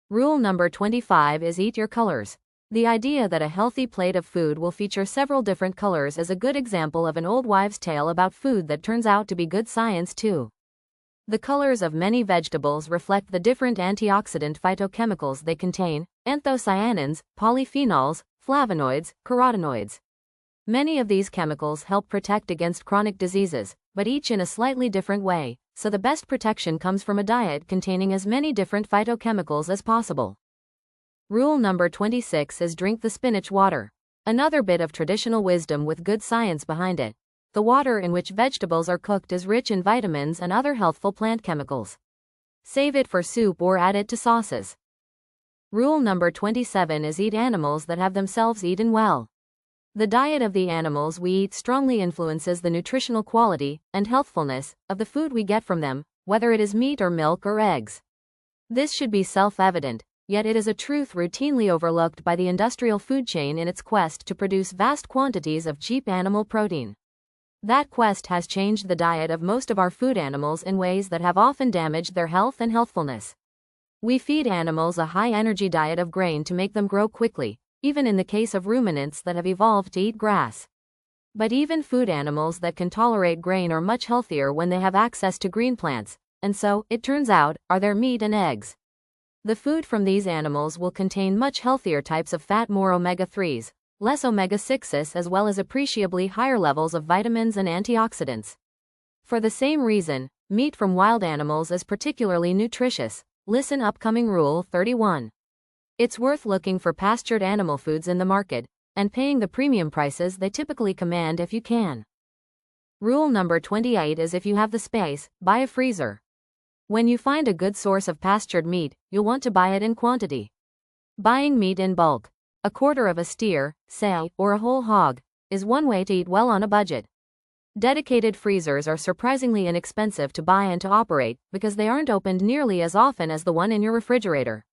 Rule number 25 is eat your colors. The idea that a healthy plate of food will feature several different colors is a good example of an old wives' tale about food that turns out to be good science too. The colors of many vegetables reflect the different antioxidant phytochemicals they contain: anthocyanins, polyphenols, flavonoids, carotenoids. Many of these chemicals help protect against chronic diseases, but each in a slightly different way, so the best protection comes from a diet containing as many different phytochemicals as possible. Rule number 26 is drink the spinach water. Another bit of traditional wisdom with good science behind it. The water in which vegetables are cooked is rich in vitamins and other healthful plant chemicals. Save it for soup or add it to sauces. Rule number 27 is eat animals that have themselves eaten well. The diet of the animals we eat strongly influences the nutritional quality and healthfulness of the food we get from them, whether it is meat or milk or eggs. This should be self-evident, yet it is a truth routinely overlooked by the industrial food chain in its quest to produce vast quantities of cheap animal protein. That quest has changed the diet of most of our food animals in ways that have often damaged their health and healthfulness. We feed animals a high-energy diet of grain to make them grow quickly, even in the case of ruminants that have evolved to eat grass. But even food animals that can tolerate grain are much healthier when they have access to green plants, and so, it turns out, are their meat and eggs. The food from these animals will contain much healthier types of fat, more omega-3s, less omega-6s, as well as appreciably higher levels of vitamins and antioxidants. For the same reason, meat from wild animals is particularly nutritious. Listen upcoming Rule 31. It's worth looking for pastured animal foods in the market, and paying the premium prices they typically command if you can. Rule number 28 is if you have the space, buy a freezer. When you find a good source of pastured meat, you'll want to buy it in quantity. Buying meat in bulk, a quarter of a steer, say, or a whole hog, is one way to eat well on a budget. Dedicated freezers are surprisingly inexpensive to buy and to operate because they aren't opened nearly as often as the one in your refrigerator.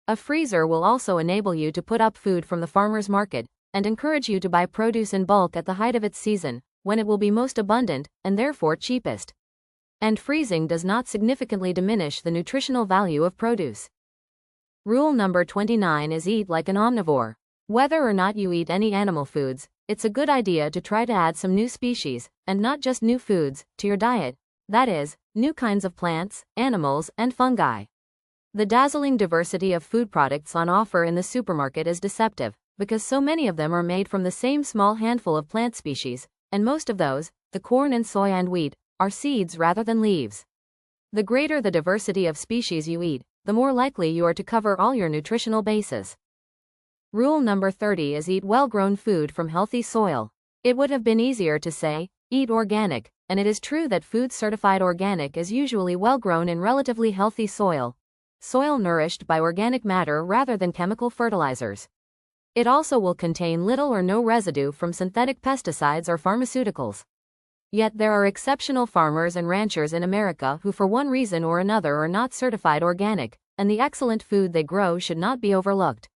A freezer will also enable you to put up food from the farmer's market and encourage you to buy produce in bulk at the height of its season, when it will be most abundant and therefore cheapest. And freezing does not significantly diminish the nutritional value of produce. Rule number 29 is eat like an omnivore. Whether or not you eat any animal foods, it's a good idea to try to add some new species, and not just new foods, to your diet. That is, new kinds of plants, animals, and fungi. The dazzling diversity of food products on offer in the supermarket is deceptive, because so many of them are made from the same small handful of plant species, and most of those, the corn and soy and wheat, are seeds rather than leaves. The greater the diversity of species you eat, the more likely you are to cover all your nutritional bases. Rule number 30 is eat well-grown food from healthy soil. It would have been easier to say, eat organic, and it is true that food certified organic is usually well-grown in relatively healthy soil nourished by organic matter rather than chemical fertilizers. It also will contain little or no residue from synthetic pesticides or pharmaceuticals. Yet there are exceptional farmers and ranchers in America who for one reason or another are not certified organic, and the excellent food they grow should not be overlooked.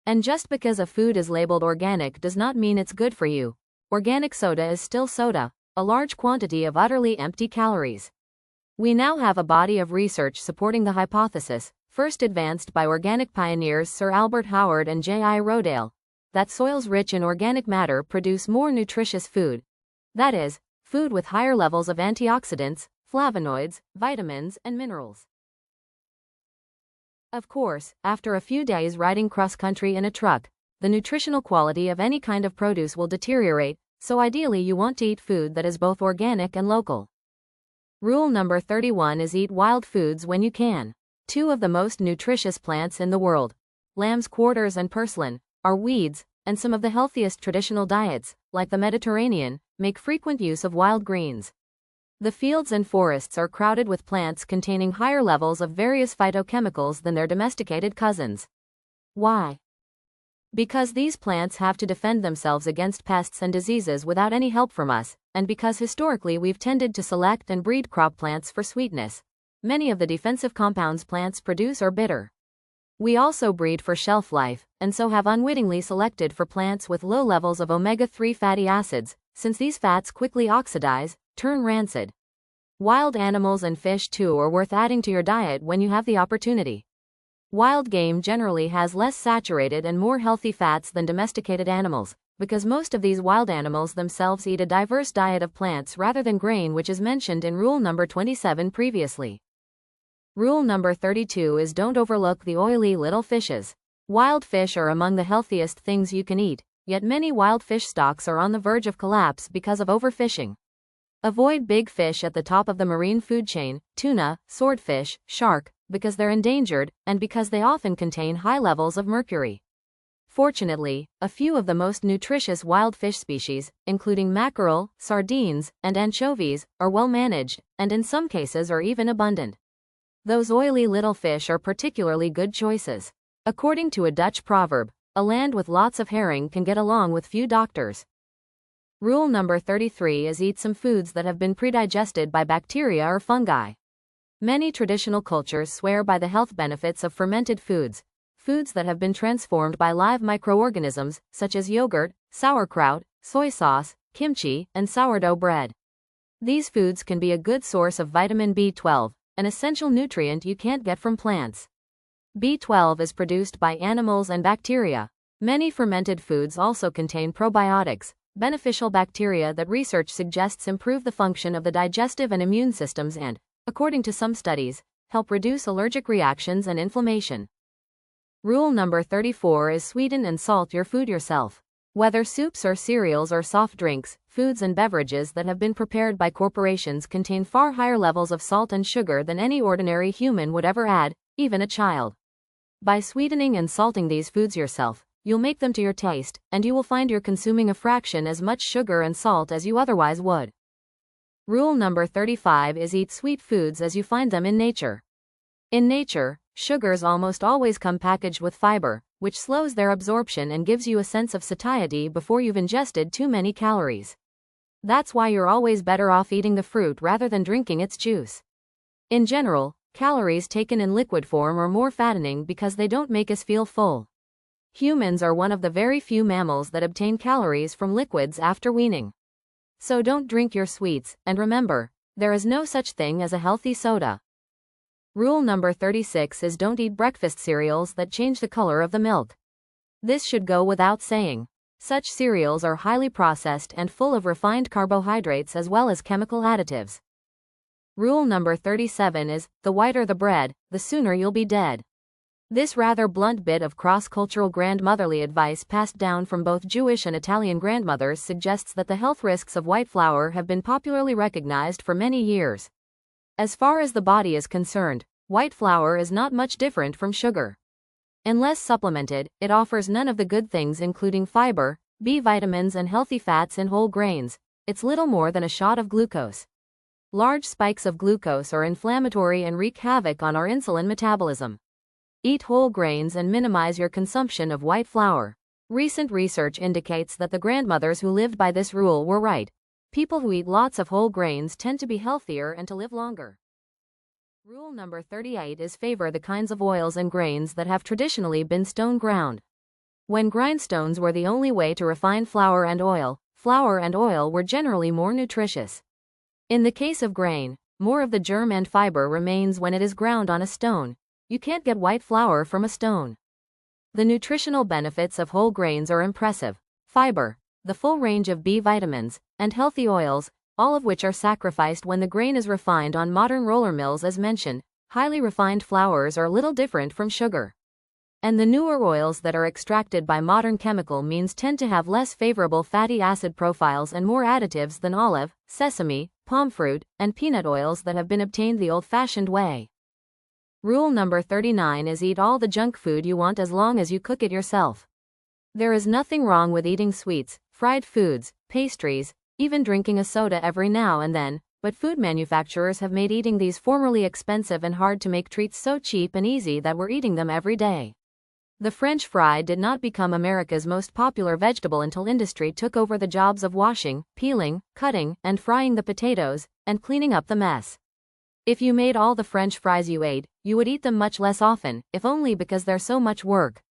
And just because a food is labeled organic does not mean it's good for you. Organic soda is still soda, a large quantity of utterly empty calories. We now have a body of research supporting the hypothesis, first advanced by organic pioneers Sir Albert Howard and J.I. Rodale, that soils rich in organic matter produce more nutritious food. That is, food with higher levels of antioxidants, flavonoids, vitamins, and minerals. Of course, after a few days riding cross-country in a truck, the nutritional quality of any kind of produce will deteriorate, so ideally you want to eat food that is both organic and local. Rule number 31 is eat wild foods when you can. Two of the most nutritious plants in the world, lamb's quarters and purslane, are weeds, and some of the healthiest traditional diets, like the Mediterranean, make frequent use of wild greens. The fields and forests are crowded with plants containing higher levels of various phytochemicals than their domesticated cousins. Why? Because these plants have to defend themselves against pests and diseases without any help from us, and because historically we've tended to select and breed crop plants for sweetness. Many of the defensive compounds plants produce are bitter. We also breed for shelf life, and so have unwittingly selected for plants with low levels of omega-3 fatty acids, since these fats quickly oxidize, turn rancid. Wild animals and fish too are worth adding to your diet when you have the opportunity. Wild game generally has less saturated and more healthy fats than domesticated animals, because most of these wild animals themselves eat a diverse diet of plants rather than grain, which is mentioned in rule number 27 previously. Rule number 32 is don't overlook the oily little fishes. Wild fish are among the healthiest things you can eat, yet many wild fish stocks are on the verge of collapse because of overfishing. Avoid big fish at the top of the marine food chain, tuna, swordfish, shark, because they're endangered, and because they often contain high levels of mercury. Fortunately, a few of the most nutritious wild fish species, including mackerel, sardines, and anchovies, are well managed, and in some cases are even abundant. Those oily little fish are particularly good choices. According to a Dutch proverb, a land with lots of herring can get along with few doctors. Rule number 33 is eat some foods that have been predigested by bacteria or fungi. Many traditional cultures swear by the health benefits of fermented foods, foods that have been transformed by live microorganisms, such as yogurt, sauerkraut, soy sauce, kimchi, and sourdough bread. These foods can be a good source of vitamin B12, an essential nutrient you can't get from plants. B12 is produced by animals and bacteria. Many fermented foods also contain probiotics, beneficial bacteria that research suggests improve the function of the digestive and immune systems and, according to some studies, help reduce allergic reactions and inflammation. Rule number 34 is sweeten and salt your food yourself. Whether soups or cereals or soft drinks, foods and beverages that have been prepared by corporations contain far higher levels of salt and sugar than any ordinary human would ever add, even a child. By sweetening and salting these foods yourself, you'll make them to your taste, and you will find you're consuming a fraction as much sugar and salt as you otherwise would. Rule number 35 is eat sweet foods as you find them in nature. In nature, sugars almost always come packaged with fiber, which slows their absorption and gives you a sense of satiety before you've ingested too many calories. That's why you're always better off eating the fruit rather than drinking its juice. In general, calories taken in liquid form are more fattening because they don't make us feel full. Humans are one of the very few mammals that obtain calories from liquids after weaning. So don't drink your sweets, and remember, there is no such thing as a healthy soda. Rule number 36 is don't eat breakfast cereals that change the color of the milk. This should go without saying. Such cereals are highly processed and full of refined carbohydrates as well as chemical additives. Rule number 37 is, the whiter the bread, the sooner you'll be dead. This rather blunt bit of cross-cultural grandmotherly advice passed down from both Jewish and Italian grandmothers suggests that the health risks of white flour have been popularly recognized for many years. As far as the body is concerned, white flour is not much different from sugar. Unless supplemented, it offers none of the good things including fiber, B vitamins and healthy fats in whole grains. It's little more than a shot of glucose. Large spikes of glucose are inflammatory and wreak havoc on our insulin metabolism. Eat whole grains and minimize your consumption of white flour. Recent research indicates that the grandmothers who lived by this rule were right. People who eat lots of whole grains tend to be healthier and to live longer. Rule number 38 is favor the kinds of oils and grains that have traditionally been stone ground. When grindstones were the only way to refine flour and oil were generally more nutritious. In the case of grain, more of the germ and fiber remains when it is ground on a stone. You can't get white flour from a stone. The nutritional benefits of whole grains are impressive. Fiber, the full range of B vitamins, and healthy oils, all of which are sacrificed when the grain is refined on modern roller mills as mentioned. Highly refined flours are little different from sugar. And the newer oils that are extracted by modern chemical means tend to have less favorable fatty acid profiles and more additives than olive, sesame, palm fruit, and peanut oils that have been obtained the old-fashioned way. Rule number 39 is eat all the junk food you want as long as you cook it yourself. There is nothing wrong with eating sweets, fried foods, pastries, even drinking a soda every now and then, but food manufacturers have made eating these formerly expensive and hard to make treats so cheap and easy that we're eating them every day. The French fry did not become America's most popular vegetable until industry took over the jobs of washing, peeling, cutting, and frying the potatoes, and cleaning up the mess. If you made all the French fries you ate, you would eat them much less often, if only because they're so much work.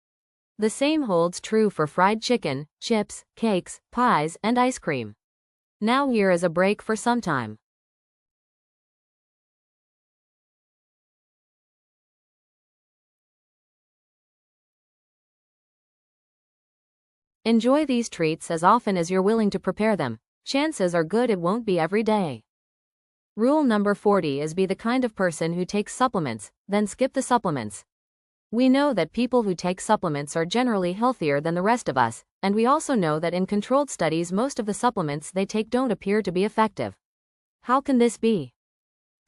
The same holds true for fried chicken, chips, cakes, pies, and ice cream. Now here is a break for some time. Enjoy these treats as often as you're willing to prepare them. Chances are good it won't be every day. Rule number 40 is be the kind of person who takes supplements, then skip the supplements. We know that people who take supplements are generally healthier than the rest of us, and we also know that in controlled studies most of the supplements they take don't appear to be effective. How can this be?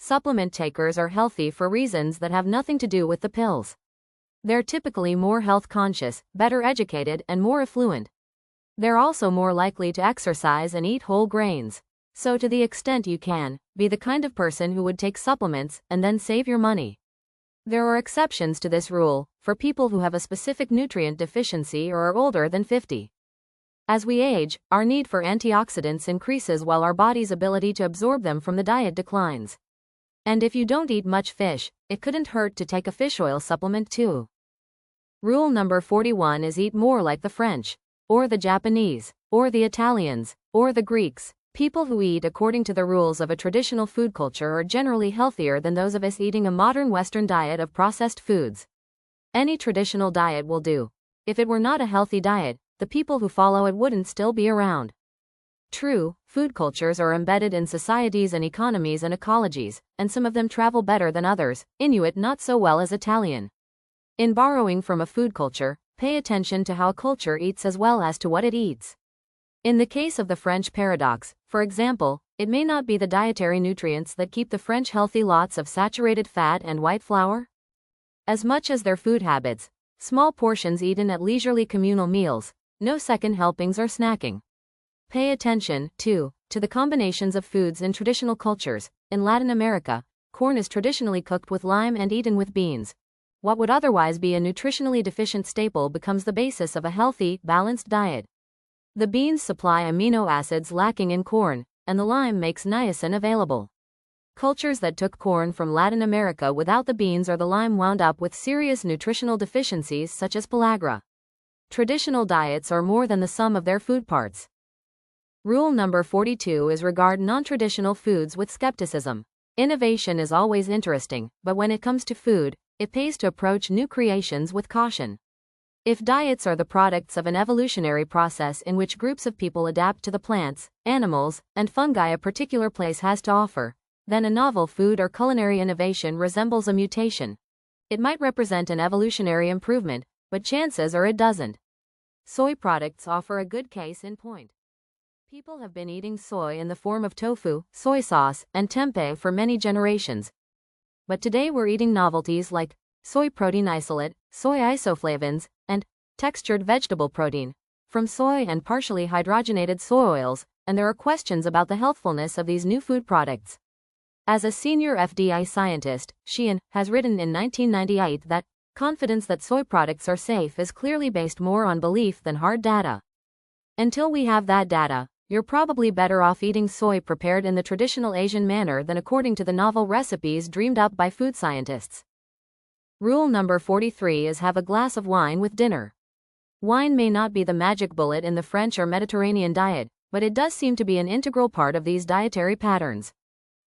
Supplement takers are healthy for reasons that have nothing to do with the pills. They're typically more health conscious, better educated, and more affluent. They're also more likely to exercise and eat whole grains. So to the extent you can, be the kind of person who would take supplements and then save your money. There are exceptions to this rule, for people who have a specific nutrient deficiency or are older than 50. As we age, our need for antioxidants increases while our body's ability to absorb them from the diet declines. And if you don't eat much fish, it couldn't hurt to take a fish oil supplement too. Rule number 41 is eat more like the French, or the Japanese, or the Italians, or the Greeks. People who eat according to the rules of a traditional food culture are generally healthier than those of us eating a modern Western diet of processed foods. Any traditional diet will do. If it were not a healthy diet, the people who follow it wouldn't still be around. True, food cultures are embedded in societies and economies and ecologies, and some of them travel better than others, Inuit not so well as Italian. In borrowing from a food culture, pay attention to how a culture eats as well as to what it eats. In the case of the French paradox, for example, it may not be the dietary nutrients that keep the French healthy, lots of saturated fat and white flour, as much as their food habits, small portions eaten at leisurely communal meals, no second helpings or snacking. Pay attention, too, to the combinations of foods in traditional cultures. In Latin America, corn is traditionally cooked with lime and eaten with beans. What would otherwise be a nutritionally deficient staple becomes the basis of a healthy, balanced diet. The beans supply amino acids lacking in corn, and the lime makes niacin available. Cultures that took corn from Latin America without the beans or the lime wound up with serious nutritional deficiencies such as pellagra. Traditional diets are more than the sum of their food parts. Rule number 42 is regard non-traditional foods with skepticism. Innovation is always interesting, but when it comes to food, it pays to approach new creations with caution. If diets are the products of an evolutionary process in which groups of people adapt to the plants, animals, and fungi a particular place has to offer, then a novel food or culinary innovation resembles a mutation. It might represent an evolutionary improvement, but chances are it doesn't. Soy products offer a good case in point. People have been eating soy in the form of tofu, soy sauce, and tempeh for many generations. But today we're eating novelties like soy protein isolate, soy isoflavones, and textured vegetable protein from soy and partially hydrogenated soy oils, and there are questions about the healthfulness of these new food products. As a senior FDA scientist, Shahnian has written in 1998 that confidence that soy products are safe is clearly based more on belief than hard data. Until we have that data, you're probably better off eating soy prepared in the traditional Asian manner than according to the novel recipes dreamed up by food scientists. Rule number 43 is have a glass of wine with dinner. Wine may not be the magic bullet in the French or Mediterranean diet, but it does seem to be an integral part of these dietary patterns.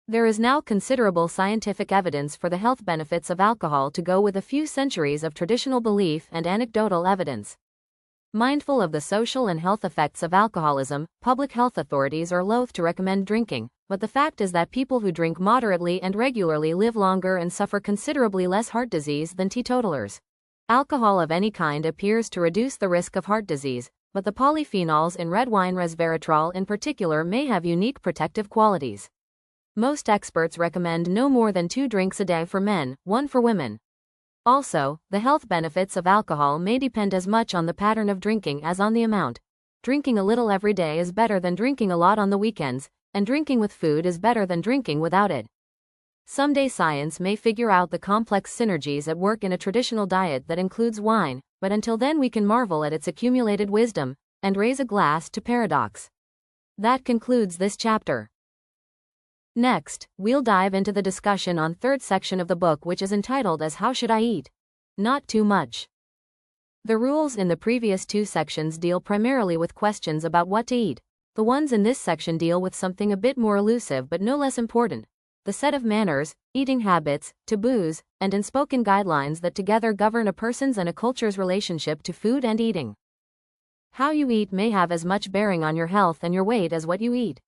There is now considerable scientific evidence for the health benefits of alcohol to go with a few centuries of traditional belief and anecdotal evidence. Mindful of the social and health effects of alcoholism, public health authorities are loath to recommend drinking, but the fact is that people who drink moderately and regularly live longer and suffer considerably less heart disease than teetotalers. Alcohol of any kind appears to reduce the risk of heart disease, but the polyphenols in red wine, resveratrol in particular, may have unique protective qualities. Most experts recommend no more than 2 drinks a day for men, 1 for women. Also, the health benefits of alcohol may depend as much on the pattern of drinking as on the amount. Drinking a little every day is better than drinking a lot on the weekends, and drinking with food is better than drinking without it. Someday science may figure out the complex synergies at work in a traditional diet that includes wine, but until then we can marvel at its accumulated wisdom, and raise a glass to paradox. That concludes this chapter. Next, we'll dive into the discussion on third section of the book, which is entitled as How Should I Eat? Not Too Much. The rules in the previous 2 sections deal primarily with questions about what to eat. The ones in this section deal with something a bit more elusive but no less important: the set of manners, eating habits, taboos, and unspoken guidelines that together govern a person's and a culture's relationship to food and eating. How you eat may have as much bearing on your health and your weight as what you eat.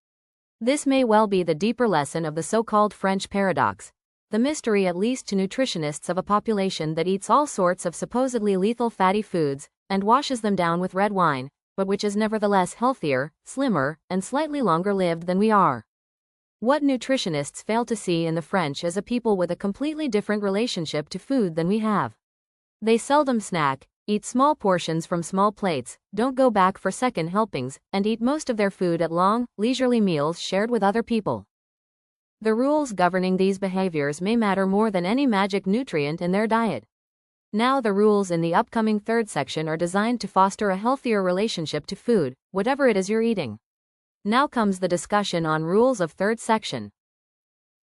This may well be the deeper lesson of the so-called French paradox, the mystery at least to nutritionists of a population that eats all sorts of supposedly lethal fatty foods and washes them down with red wine, but which is nevertheless healthier, slimmer, and slightly longer lived than we are. What nutritionists fail to see in the French is a people with a completely different relationship to food than we have. They seldom snack, eat small portions from small plates, don't go back for second helpings, and eat most of their food at long, leisurely meals shared with other people. The rules governing these behaviors may matter more than any magic nutrient in their diet. Now the rules in the upcoming third section are designed to foster a healthier relationship to food, whatever it is you're eating. Now comes the discussion on rules of third section.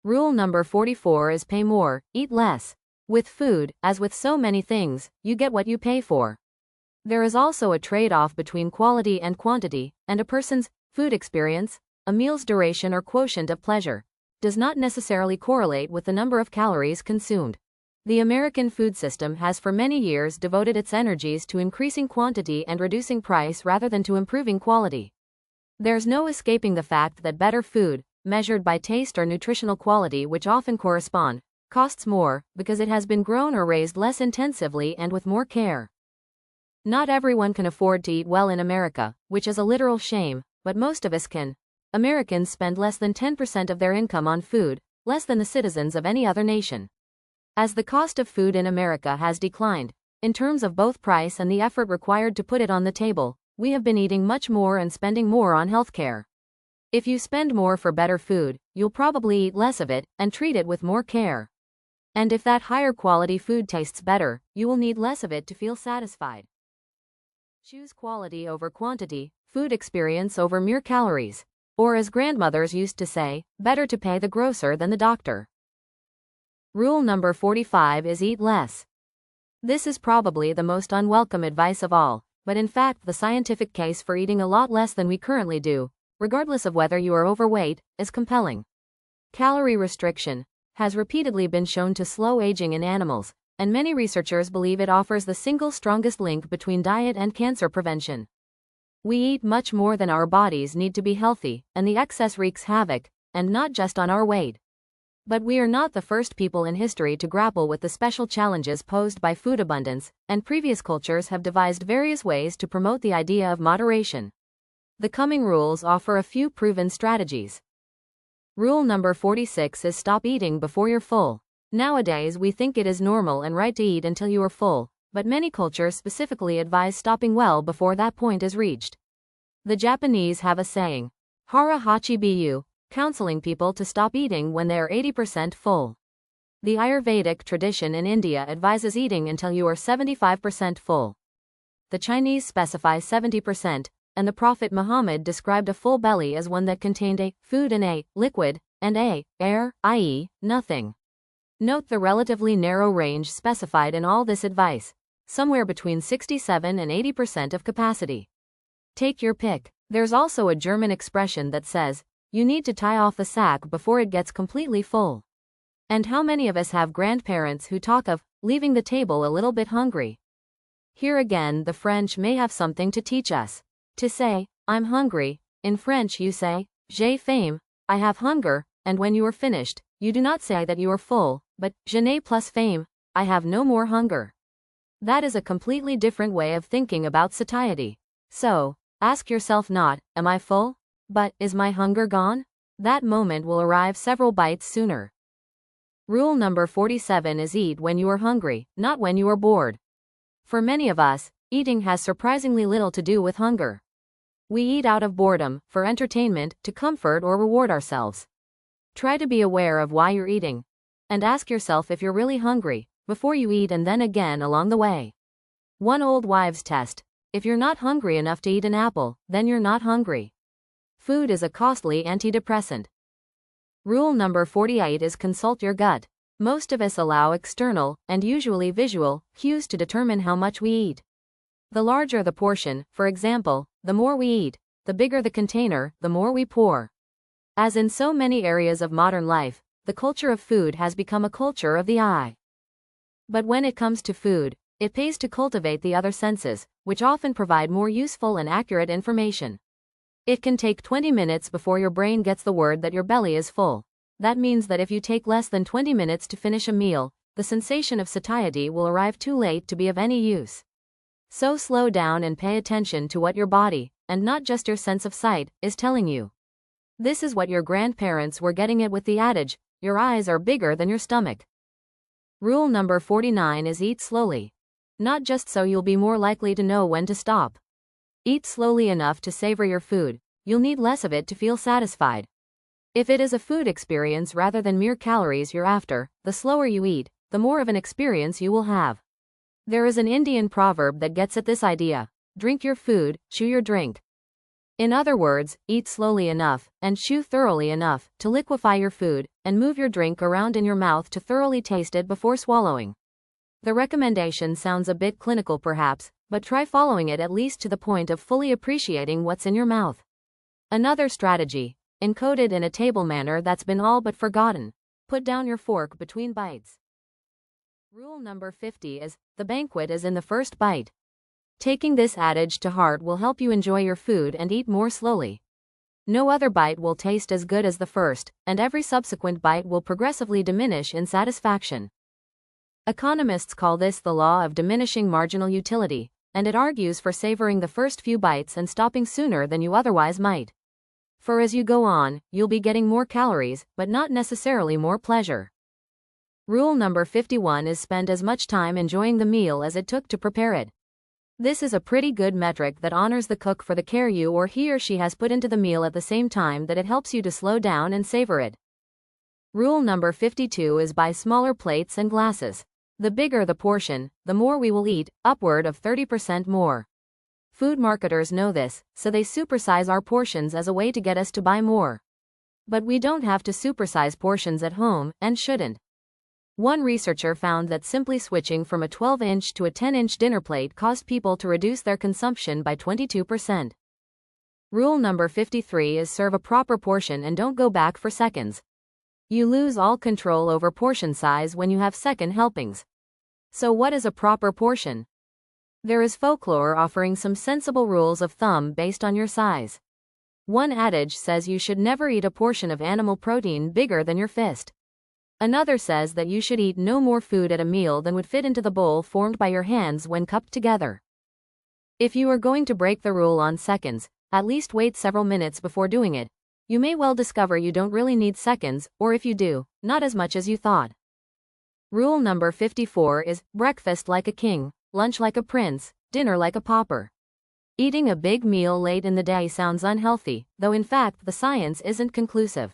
Rule number 44 is pay more, eat less. With food, as with so many things, you get what you pay for. There is also a trade-off between quality and quantity, and a person's food experience, a meal's duration or quotient of pleasure, does not necessarily correlate with the number of calories consumed. The American food system has for many years devoted its energies to increasing quantity and reducing price rather than to improving quality. There's no escaping the fact that better food, measured by taste or nutritional quality which often correspond, costs more, because it has been grown or raised less intensively and with more care. Not everyone can afford to eat well in America, which is a literal shame, but most of us can. Americans spend less than 10% of their income on food, less than the citizens of any other nation. As the cost of food in America has declined, in terms of both price and the effort required to put it on the table, we have been eating much more and spending more on healthcare. If you spend more for better food, you'll probably eat less of it and treat it with more care. And if that higher quality food tastes better, you will need less of it to feel satisfied. Choose quality over quantity, food experience over mere calories. Or as grandmothers used to say, better to pay the grocer than the doctor. Rule number 45 is eat less. This is probably the most unwelcome advice of all, but in fact the scientific case for eating a lot less than we currently do, regardless of whether you are overweight, is compelling. Calorie restriction has repeatedly been shown to slow aging in animals, and many researchers believe it offers the single strongest link between diet and cancer prevention. We eat much more than our bodies need to be healthy, and the excess wreaks havoc, and not just on our weight. But we are not the first people in history to grapple with the special challenges posed by food abundance, and previous cultures have devised various ways to promote the idea of moderation. The coming rules offer a few proven strategies. Rule number 46 is stop eating before you're full. Nowadays we think it is normal and right to eat until you are full, but many cultures specifically advise stopping well before that point is reached. The Japanese have a saying, hara hachi biyu, counseling people to stop eating when they are 80% full. The Ayurvedic tradition in India advises eating until you are 75% full. The Chinese specify 70%, and the Prophet Muhammad described a full belly as one that contained a food and a liquid, and a air, i.e., nothing. Note the relatively narrow range specified in all this advice, somewhere between 67 and 80% of capacity. Take your pick. There's also a German expression that says, you need to tie off the sack before it gets completely full. And how many of us have grandparents who talk of leaving the table a little bit hungry? Here again the French may have something to teach us. To say, I'm hungry, in French you say, j'ai faim, I have hunger, and when you are finished, you do not say that you are full, but je n'ai plus faim, I have no more hunger. That is a completely different way of thinking about satiety. So, ask yourself not, am I full? But, is my hunger gone? That moment will arrive several bites sooner. Rule number 47 is eat when you are hungry, not when you are bored. For many of us, eating has surprisingly little to do with hunger. We eat out of boredom, for entertainment, to comfort or reward ourselves. Try to be aware of why you're eating, and ask yourself if you're really hungry, before you eat and then again along the way. One old wives' test: if you're not hungry enough to eat an apple, then you're not hungry. Food is a costly antidepressant. Rule number 48 is consult your gut. Most of us allow external, and usually visual, cues to determine how much we eat. The larger the portion, for example, the more we eat. The bigger the container, the more we pour. As in so many areas of modern life, the culture of food has become a culture of the eye. But when it comes to food, it pays to cultivate the other senses, which often provide more useful and accurate information. It can take 20 minutes before your brain gets the word that your belly is full. That means that if you take less than 20 minutes to finish a meal, the sensation of satiety will arrive too late to be of any use. So slow down and pay attention to what your body, and not just your sense of sight, is telling you. This is what your grandparents were getting at with the adage, your eyes are bigger than your stomach. Rule number 49 is eat slowly. Not just so you'll be more likely to know when to stop. Eat slowly enough to savor your food, you'll need less of it to feel satisfied. If it is a food experience rather than mere calories you're after, the slower you eat, the more of an experience you will have. There is an Indian proverb that gets at this idea: drink your food, chew your drink. In other words, eat slowly enough, and chew thoroughly enough, to liquefy your food, and move your drink around in your mouth to thoroughly taste it before swallowing. The recommendation sounds a bit clinical perhaps, but try following it at least to the point of fully appreciating what's in your mouth. Another strategy, encoded in a table manner that's been all but forgotten: put down your fork between bites. Rule number 50 is, the banquet is in the first bite. Taking this adage to heart will help you enjoy your food and eat more slowly. No other bite will taste as good as the first, and every subsequent bite will progressively diminish in satisfaction. Economists call this the law of diminishing marginal utility, and it argues for savoring the first few bites and stopping sooner than you otherwise might. For as you go on, you'll be getting more calories, but not necessarily more pleasure. Rule number 51 is spend as much time enjoying the meal as it took to prepare it. This is a pretty good metric that honors the cook for the care you or he or she has put into the meal at the same time that it helps you to slow down and savor it. Rule number 52 is buy smaller plates and glasses. The bigger the portion, the more we will eat, upward of 30% more. Food marketers know this, so they supersize our portions as a way to get us to buy more. But we don't have to supersize portions at home, and shouldn't. One researcher found that simply switching from a 12-inch to a 10-inch dinner plate caused people to reduce their consumption by 22%. Rule number 53 is serve a proper portion and don't go back for seconds. You lose all control over portion size when you have second helpings. So what is a proper portion? There is folklore offering some sensible rules of thumb based on your size. One adage says you should never eat a portion of animal protein bigger than your fist. Another says that you should eat no more food at a meal than would fit into the bowl formed by your hands when cupped together. If you are going to break the rule on seconds, at least wait several minutes before doing it. You may well discover you don't really need seconds, or if you do, not as much as you thought. Rule number 54 is, breakfast like a king, lunch like a prince, dinner like a pauper. Eating a big meal late in the day sounds unhealthy, though in fact the science isn't conclusive.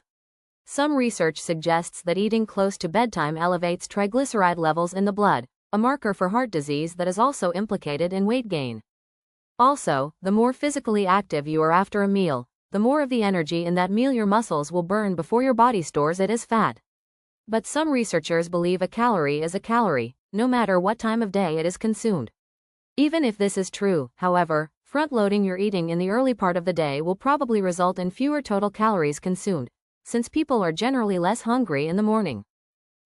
Some research suggests that eating close to bedtime elevates triglyceride levels in the blood, a marker for heart disease that is also implicated in weight gain. Also, the more physically active you are after a meal, the more of the energy in that meal your muscles will burn before your body stores it as fat. But some researchers believe a calorie is a calorie, no matter what time of day it is consumed. Even if this is true, however, front-loading your eating in the early part of the day will probably result in fewer total calories consumed, since people are generally less hungry in the morning.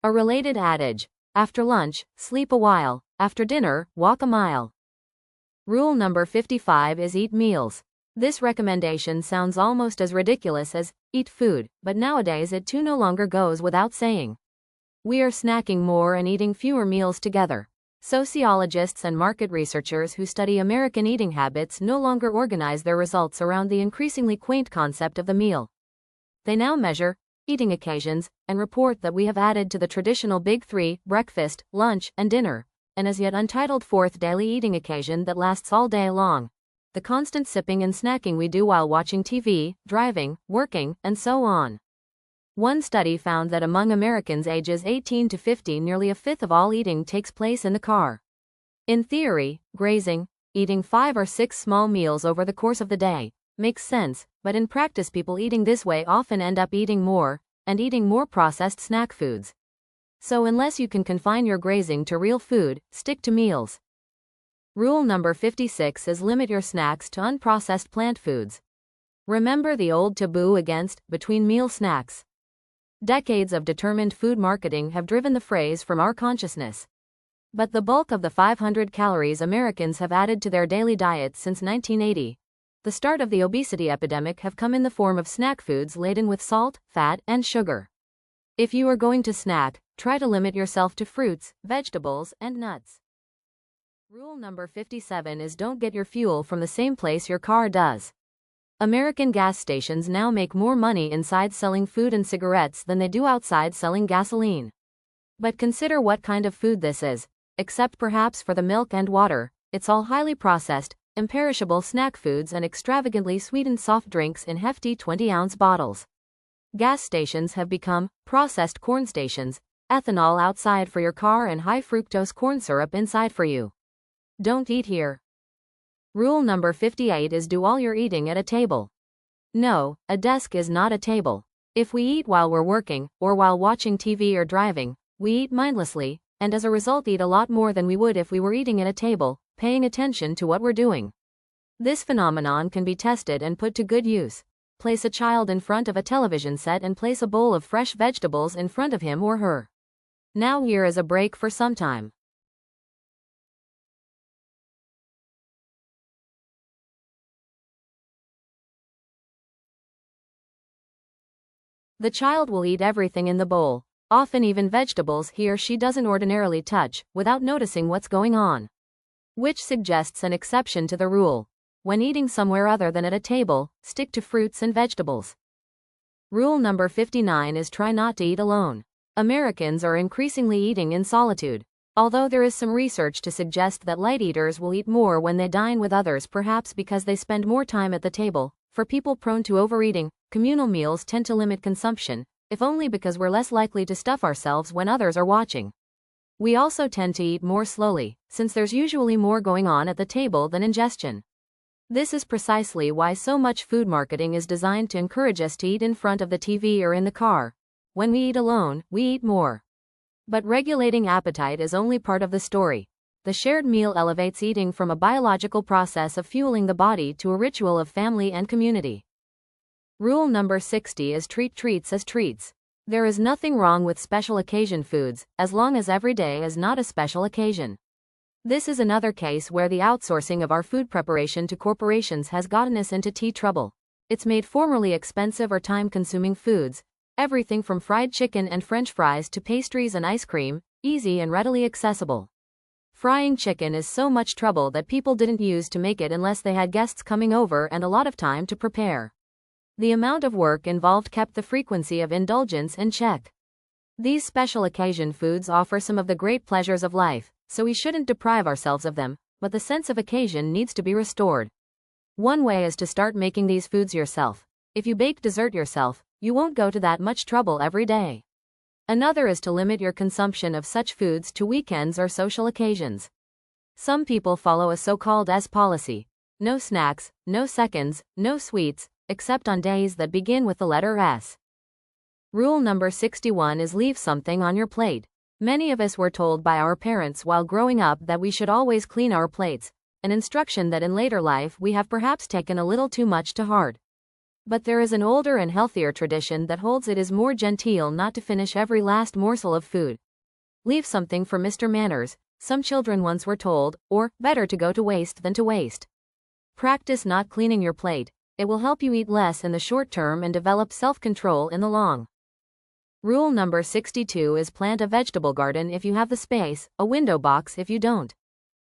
A related adage: after lunch, sleep a while, after dinner, walk a mile. Rule number 55 is eat meals. This recommendation sounds almost as ridiculous as eat food, but nowadays it too no longer goes without saying. We are snacking more and eating fewer meals together. Sociologists and market researchers who study American eating habits no longer organize their results around the increasingly quaint concept of the meal. They now measure eating occasions and report that we have added to the traditional big three, breakfast, lunch, and dinner, an as yet untitled fourth daily eating occasion that lasts all day long. The constant sipping and snacking we do while watching TV, driving, working, and so on. One study found that among Americans ages 18 to 50, nearly a fifth of all eating takes place in the car. In theory, grazing, eating 5 or 6 small meals over the course of the day, makes sense, but in practice people eating this way often end up eating more, and eating more processed snack foods. So unless you can confine your grazing to real food, stick to meals. Rule number 56 is limit your snacks to unprocessed plant foods. Remember the old taboo against between meal snacks. Decades of determined food marketing have driven the phrase from our consciousness. But the bulk of the 500 calories Americans have added to their daily diets since 1980, the start of the obesity epidemic, have come in the form of snack foods laden with salt, fat, and sugar. If you are going to snack, try to limit yourself to fruits, vegetables, and nuts. Rule number 57 is don't get your fuel from the same place your car does. American gas stations now make more money inside selling food and cigarettes than they do outside selling gasoline. But consider what kind of food this is. Except perhaps for the milk and water, it's all highly processed, imperishable snack foods and extravagantly sweetened soft drinks in hefty 20-ounce bottles. Gas stations have become processed corn stations, ethanol outside for your car and high-fructose corn syrup inside for you. Don't eat here. Rule number 58 is do all your eating at a table. No, a desk is not a table. If we eat while we're working, or while watching TV or driving, we eat mindlessly, and as a result eat a lot more than we would if we were eating at a table, paying attention to what we're doing. This phenomenon can be tested and put to good use. Place a child in front of a television set and place a bowl of fresh vegetables in front of him or her. Now here is a break for some time. The child will eat everything in the bowl, often even vegetables he or she doesn't ordinarily touch, without noticing what's going on. Which suggests an exception to the rule. When eating somewhere other than at a table, stick to fruits and vegetables. Rule number 59 is try not to eat alone. Americans are increasingly eating in solitude. Although there is some research to suggest that light eaters will eat more when they dine with others, perhaps because they spend more time at the table, for people prone to overeating, communal meals tend to limit consumption, if only because we're less likely to stuff ourselves when others are watching. We also tend to eat more slowly, since there's usually more going on at the table than ingestion. This is precisely why so much food marketing is designed to encourage us to eat in front of the TV or in the car. When we eat alone, we eat more. But regulating appetite is only part of the story. The shared meal elevates eating from a biological process of fueling the body to a ritual of family and community. Rule number 60 is treat treats as treats. There is nothing wrong with special occasion foods, as long as every day is not a special occasion. This is another case where the outsourcing of our food preparation to corporations has gotten us into trouble. It's made formerly expensive or time-consuming foods, everything from fried chicken and French fries to pastries and ice cream, easy and readily accessible. Frying chicken is so much trouble that people didn't use to make it unless they had guests coming over and a lot of time to prepare. The amount of work involved kept the frequency of indulgence in check. These special occasion foods offer some of the great pleasures of life, so we shouldn't deprive ourselves of them, but the sense of occasion needs to be restored. One way is to start making these foods yourself. If you bake dessert yourself, you won't go to that much trouble every day. Another is to limit your consumption of such foods to weekends or social occasions. Some people follow a so-called S policy. No snacks, no seconds, no sweets, except on days that begin with the letter S. Rule number 61 is leave something on your plate. Many of us were told by our parents while growing up that we should always clean our plates, an instruction that in later life we have perhaps taken a little too much to heart. But there is an older and healthier tradition that holds it is more genteel not to finish every last morsel of food. Leave something for Mr. Manners, some children once were told, or, better to go to waste than to waste. Practice not cleaning your plate. It will help you eat less in the short term and develop self-control in the long. Rule number 62 is plant a vegetable garden if you have the space, a window box if you don't.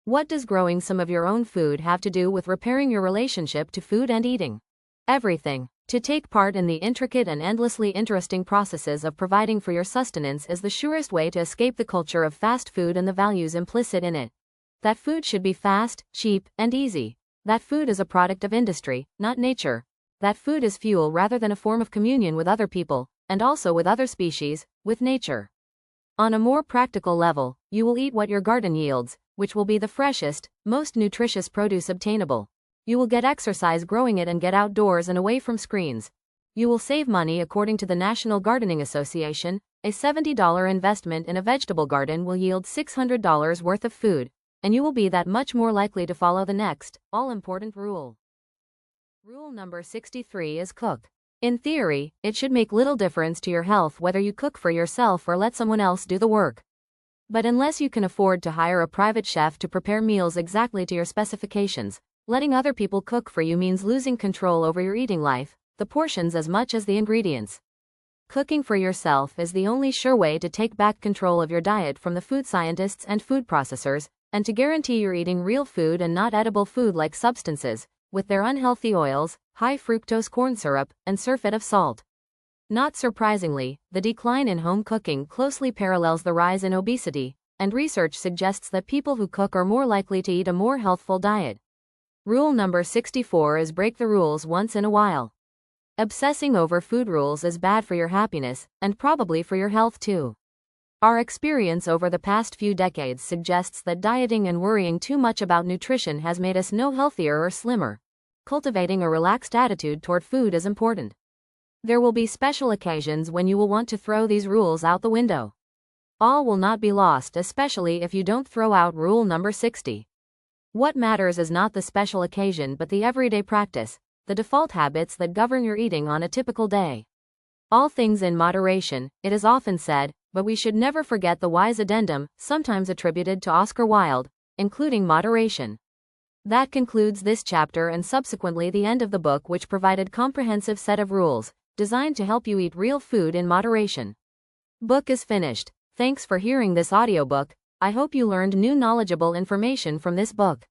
What does growing some of your own food have to do with repairing your relationship to food and eating? Everything. To take part in the intricate and endlessly interesting processes of providing for your sustenance is the surest way to escape the culture of fast food and the values implicit in it. That food should be fast, cheap, and easy. That food is a product of industry, not nature. That food is fuel rather than a form of communion with other people, and also with other species, with nature. On a more practical level, you will eat what your garden yields, which will be the freshest, most nutritious produce obtainable. You will get exercise growing it and get outdoors and away from screens. You will save money. According to the National Gardening Association, a $70 investment in a vegetable garden will yield $600 worth of food, and you will be that much more likely to follow the next, all-important rule. Rule number 63 is cook. In theory, it should make little difference to your health whether you cook for yourself or let someone else do the work. But unless you can afford to hire a private chef to prepare meals exactly to your specifications, letting other people cook for you means losing control over your eating life, the portions as much as the ingredients. Cooking for yourself is the only sure way to take back control of your diet from the food scientists and food processors, and to guarantee you're eating real food and not edible food-like substances, with their unhealthy oils, high fructose corn syrup, and surfeit of salt. Not surprisingly, the decline in home cooking closely parallels the rise in obesity, and research suggests that people who cook are more likely to eat a more healthful diet. Rule number 64 is break the rules once in a while. Obsessing over food rules is bad for your happiness, and probably for your health too. Our experience over the past few decades suggests that dieting and worrying too much about nutrition has made us no healthier or slimmer. Cultivating a relaxed attitude toward food is important. There will be special occasions when you will want to throw these rules out the window. All will not be lost, especially if you don't throw out rule number 60. What matters is not the special occasion but the everyday practice, the default habits that govern your eating on a typical day. All things in moderation, it is often said, but we should never forget the wise addendum, sometimes attributed to Oscar Wilde, including moderation. That concludes this chapter and subsequently the end of the book, which provided comprehensive set of rules, designed to help you eat real food in moderation. Book is finished. Thanks for hearing this audiobook. I hope you learned new knowledgeable information from this book.